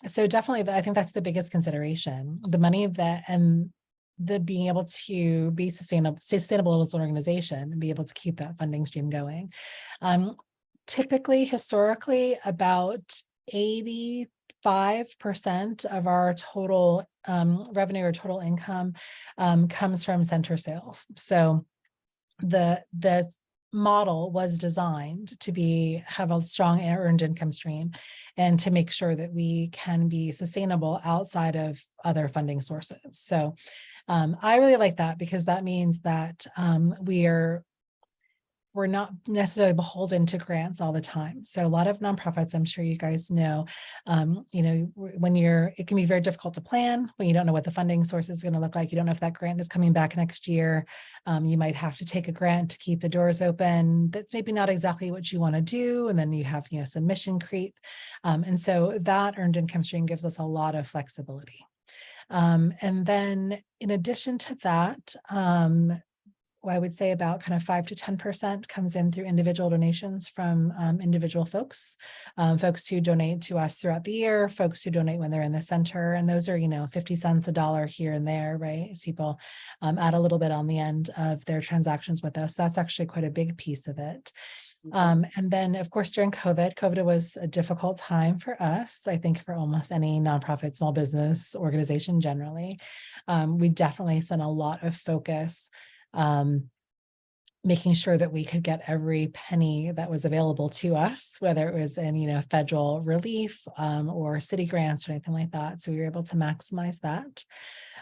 So definitely, I think that's the biggest consideration. The money and the being able to be sustainable as an organization and be able to keep that funding stream going. Typically, historically, about 85% of our total revenue or total income comes from center sales. So the model was designed to have a strong earned income stream, and to make sure that we can be sustainable outside of other funding sources. So I really like that, because that means that we're not necessarily beholden to grants all the time. So a lot of nonprofits, I'm sure you guys know, it can be very difficult to plan when you don't know what the funding source is going to look like. You don't know if that grant is coming back next year. You might have to take a grant to keep the doors open. That's maybe not exactly what you want to do. And then you have, some mission creep. And so that earned income stream gives us a lot of flexibility. And then in addition to that, I would say about kind of 5 to 10% comes in through individual donations from individual folks who donate to us throughout the year, folks who donate when they're in the center. And those are, 50 cents, $1 here and there, right? As people add a little bit on the end of their transactions with us. That's actually quite a big piece of it. And then, of course, during COVID was a difficult time for us, I think for almost any nonprofit small business organization generally. We definitely spent a lot of focus making sure that we could get every penny that was available to us, whether it was in, federal relief or city grants or anything like that. So we were able to maximize that.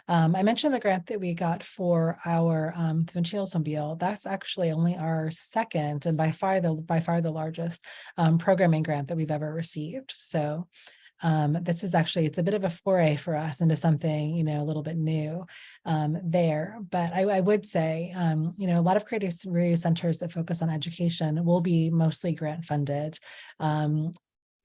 I mentioned the grant that we got for our Oldsmobile. That's actually only our second and by far the largest programming grant that we've ever received. So this is actually, it's a bit of a foray for us into something, a little bit new there. But I would say, a lot of creative reuse centers that focus on education will be mostly grant funded.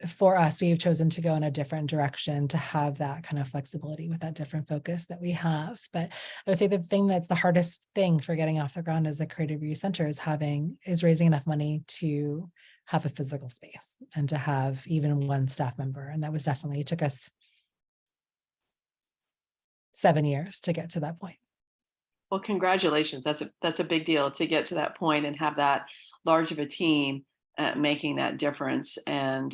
for us, we've chosen to go in a different direction to have that kind of flexibility with that different focus that we have. But I would say the thing that's the hardest thing for getting off the ground as a creative reuse center is raising enough money to have a physical space and to have even one staff member. And that was definitely, it took us 7 years to get to that point. Well, congratulations. That's a big deal to get to that point and have that large of a team making that difference, and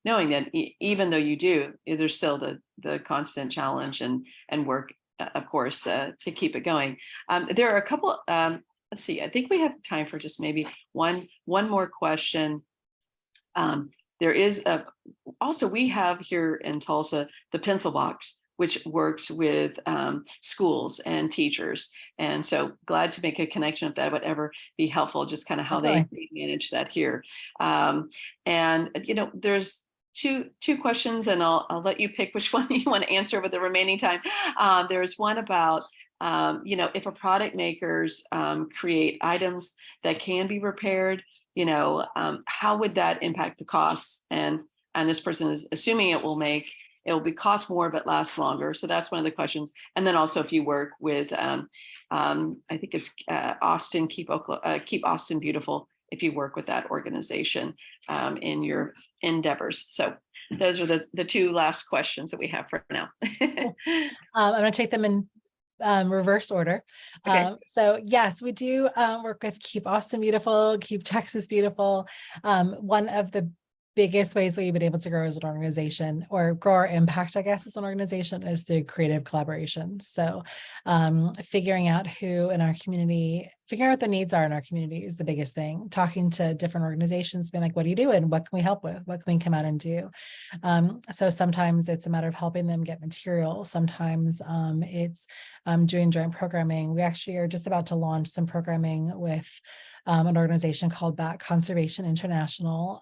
knowing that even though you do, there's still the constant challenge and work, of course, to keep it going. There are a couple. Let's see. I think we have time for just maybe one more question. There is also, we have here in Tulsa the Pencil Box, which works with schools and teachers. And so glad to make a connection if that would ever be helpful, just kind of how they manage that here. And, there's two questions, and I'll let you pick which one you want to answer with the remaining time. There's one about, if a product makers create items that can be repaired, how would that impact the costs? And this person is assuming it will be cost more but last longer. So that's one of the questions. And then also if you work with, I think it's Austin, Keep Austin Beautiful, if you work with that organization in your endeavors. So those are the two last questions that we have for now. I'm going to take them in reverse order. Okay. So yes, we do work with Keep Austin Beautiful, Keep Texas Beautiful. One of the biggest ways that we've been able to grow as an organization, or grow our impact, I guess, as an organization, is through creative collaborations. So figuring out who in our community, figuring out what the needs are in our community is the biggest thing. Talking to different organizations, being like, what do you do and what can we help with? What can we come out and do? So sometimes it's a matter of helping them get material. Sometimes it's doing joint programming. We actually are just about to launch some programming with an organization called Bat Conservation International,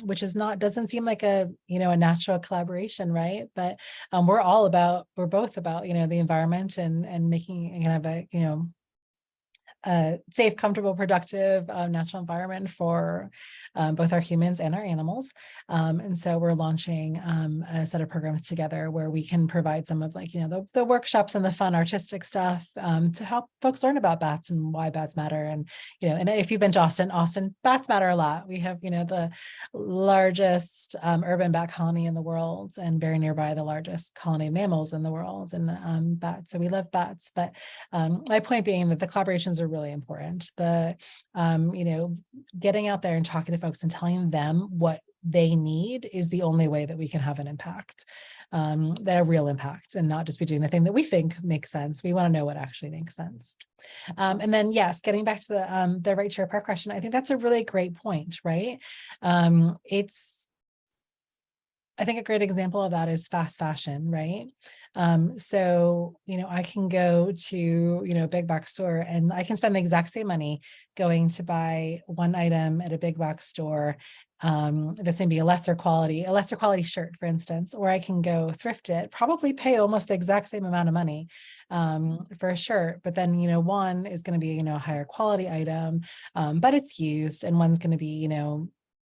which doesn't seem like a natural collaboration, right? But we're both about the environment and making kind of a safe, comfortable, productive natural environment for both our humans and our animals. And so we're launching a set of programs together where we can provide some of the workshops and the fun artistic stuff to help folks learn about bats and why bats matter. And, and if you've been to Austin, bats matter a lot. We have, the largest urban bat colony in the world, and very nearby the largest colony of mammals in the world, and bats. So we love bats. But my point being that the collaborations are really important. Getting out there and talking to folks and telling them what they need is the only way that we can have an impact, that a real impact, and not just be doing the thing that we think makes sense. We want to know what actually makes sense. And then, yes, getting back to the right share park question, I think that's a really great point, right? I think a great example of that is fast fashion, right? So, I can go to, a big box store and I can spend the exact same money going to buy one item at a big box store that's going to be a lesser quality shirt, for instance, or I can go thrift it, probably pay almost the exact same amount of money for a shirt, but then, one is going to be, a higher quality item, but it's used, and one's going to be,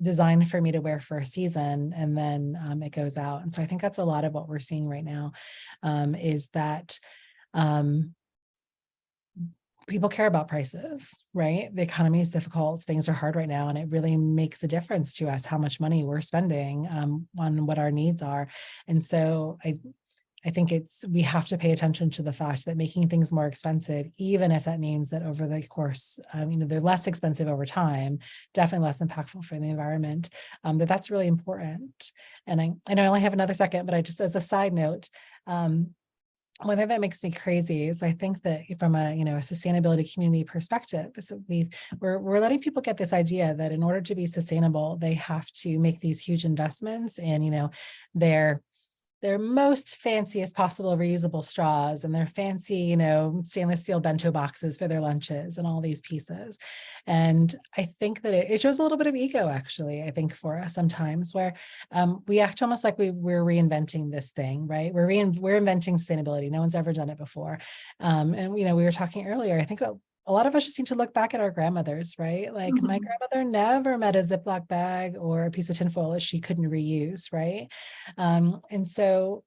designed for me to wear for a season, and then it goes out. And so I think that's a lot of what we're seeing right now, is that people care about prices, right? The economy is difficult, things are hard right now, and it really makes a difference to us how much money we're spending on what our needs are. And so I think we have to pay attention to the fact that making things more expensive, even if that means that over the course, they're less expensive over time, definitely less impactful for the environment, that's really important. And I know I only have another second, but I just, as a side note, one thing that makes me crazy is I think that from a sustainability community perspective, so we're letting people get this idea that in order to be sustainable, they have to make these huge investments in their most fanciest possible reusable straws and their fancy, stainless steel bento boxes for their lunches and all these pieces. And I think that it shows a little bit of ego, actually, I think, for us sometimes, where we act almost like we're reinventing this thing, right? We're inventing sustainability. No one's ever done it before. And, we were talking earlier, I think a lot of us just need to look back at our grandmothers, right? Like my grandmother never met a Ziploc bag or a piece of tinfoil that she couldn't reuse, right? And so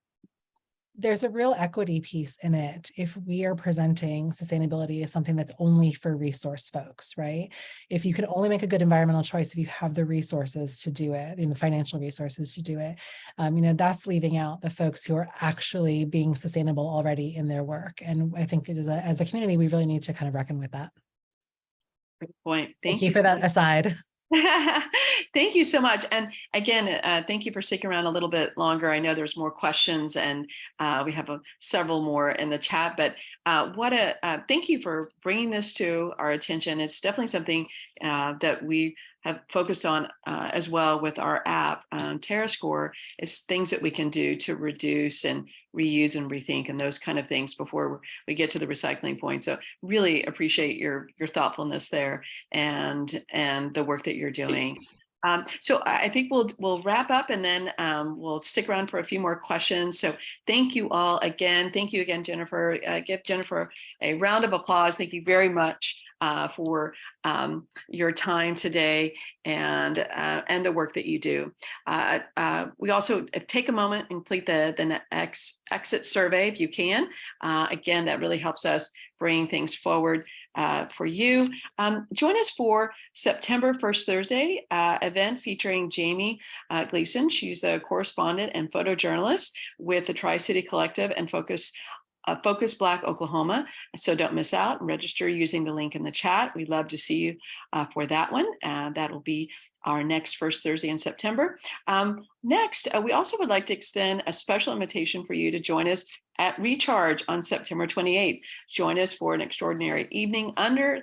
there's a real equity piece in it if we are presenting sustainability as something that's only for resource folks, right? If you can only make a good environmental choice if you have the resources to do it, the financial resources to do it, that's leaving out the folks who are actually being sustainable already in their work. And I think as a community, we really need to kind of reckon with that. Great point. Thank you for that aside. Thank you so much. And again, thank you for sticking around a little bit longer. I know there's more questions and we have several more in the chat, but thank you for bringing this to our attention. It's definitely something that we have focused on as well with our app, TerraScore, is things that we can do to reduce and reuse and rethink and those kind of things before we get to the recycling point. So really appreciate your thoughtfulness there and the work that you're doing. So I think we'll wrap up and then we'll stick around for a few more questions. So thank you all again. Thank you again, Jennifer. Give Jennifer a round of applause. Thank you very much for your time today and the work that you do. We also take a moment and complete the exit survey if you can. Again, that really helps us bring things forward for you. Join us for September 1st, Thursday event featuring Jamie Gleason. She's a correspondent and photojournalist with the Tri-City Collective and Focus Black Oklahoma. So don't miss out and register using the link in the chat. We'd love to see you for that one. That will be our next first Thursday in September. Next, we also would like to extend a special invitation for you to join us at Recharge on September 28th. Join us for an extraordinary evening under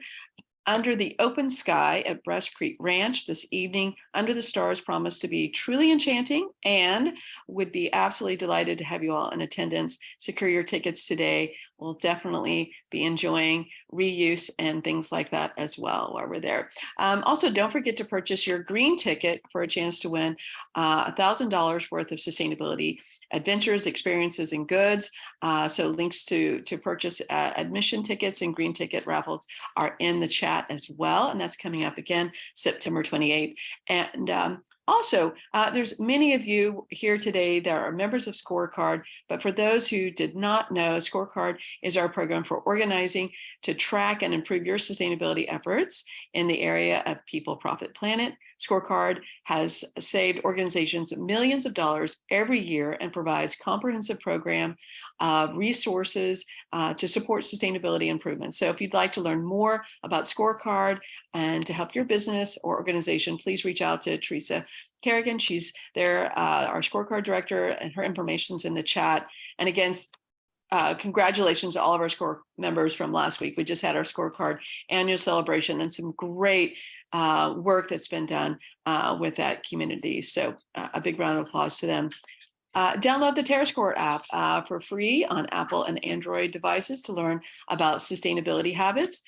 the open sky at Breast Creek Ranch this evening. Under the Stars promise to be truly enchanting and would be absolutely delighted to have you all in attendance. Secure your tickets today. We'll definitely be enjoying reuse and things like that as well while we're there. Also, don't forget to purchase your green ticket for a chance to win $1,000 worth of sustainability adventures, experiences, and goods. So links to purchase admission tickets and green ticket raffles are in the chat as well. And that's coming up again, September 28th. And also, there's many of you here today that are members of Scorecard, but for those who did not know, Scorecard is our program for organizing to track and improve your sustainability efforts in the area of people, profit, planet. Scorecard has saved organizations millions of dollars every year and provides comprehensive program resources to support sustainability improvements. So if you'd like to learn more about Scorecard and to help your business or organization, please reach out to Teresa Kerrigan. She's there, our Scorecard director, and her information's in the chat. And again, congratulations to all of our SCORE members from last week. We just had our Scorecard annual celebration and some great work that's been done with that community. So a big round of applause to them. Download the TerraScore app for free on Apple and Android devices to learn about sustainability habits.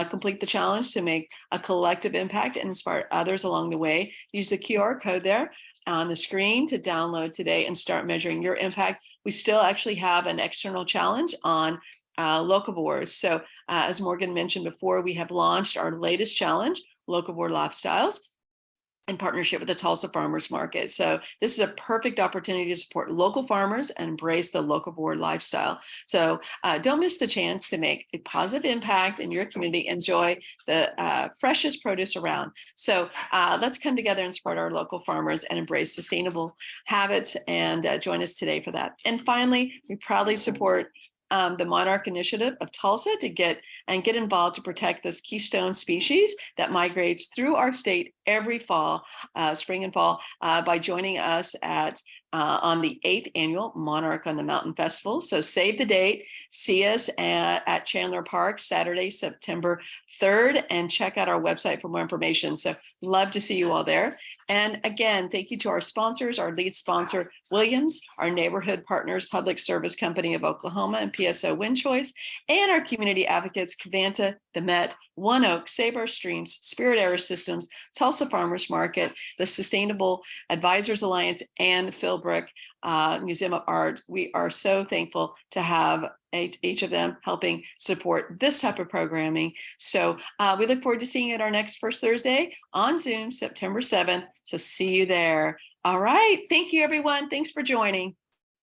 Complete the challenge to make a collective impact and inspire others along the way. Use the QR code there on the screen to download today and start measuring your impact. We still actually have an external challenge on locavores. So as Morgan mentioned before, we have launched our latest challenge, Locavore Lifestyles, in partnership with the Tulsa Farmers Market. So this is a perfect opportunity to support local farmers and embrace the locavore lifestyle. So don't miss the chance to make a positive impact in your community. Enjoy the freshest produce around. So let's come together and support our local farmers and embrace sustainable habits and join us today for that. And finally, we proudly support the Monarch Initiative of Tulsa to get involved to protect this keystone species that migrates through our state every fall, spring and fall, by joining us on the 8th annual Monarch on the Mountain Festival. So save the date, see us at Chandler Park, Saturday, September 3rd, and check out our website for more information. So love to see you all there. And again, thank you to our sponsors, our lead sponsor, Williams, our Neighborhood Partners Public Service Company of Oklahoma and PSO Wind Choice, and our community advocates, Cavanta, the Met, One Oak, Save Our Streams, Spirit Air Systems, Tulsa Farmers Market, the Sustainable Advisors Alliance, and Philbrook Museum of Art. We are so thankful to have each of them helping support this type of programming. So we look forward to seeing you at our next First Thursday on Zoom, September 7th. So see you there. All right. Thank you, everyone. Thanks for joining.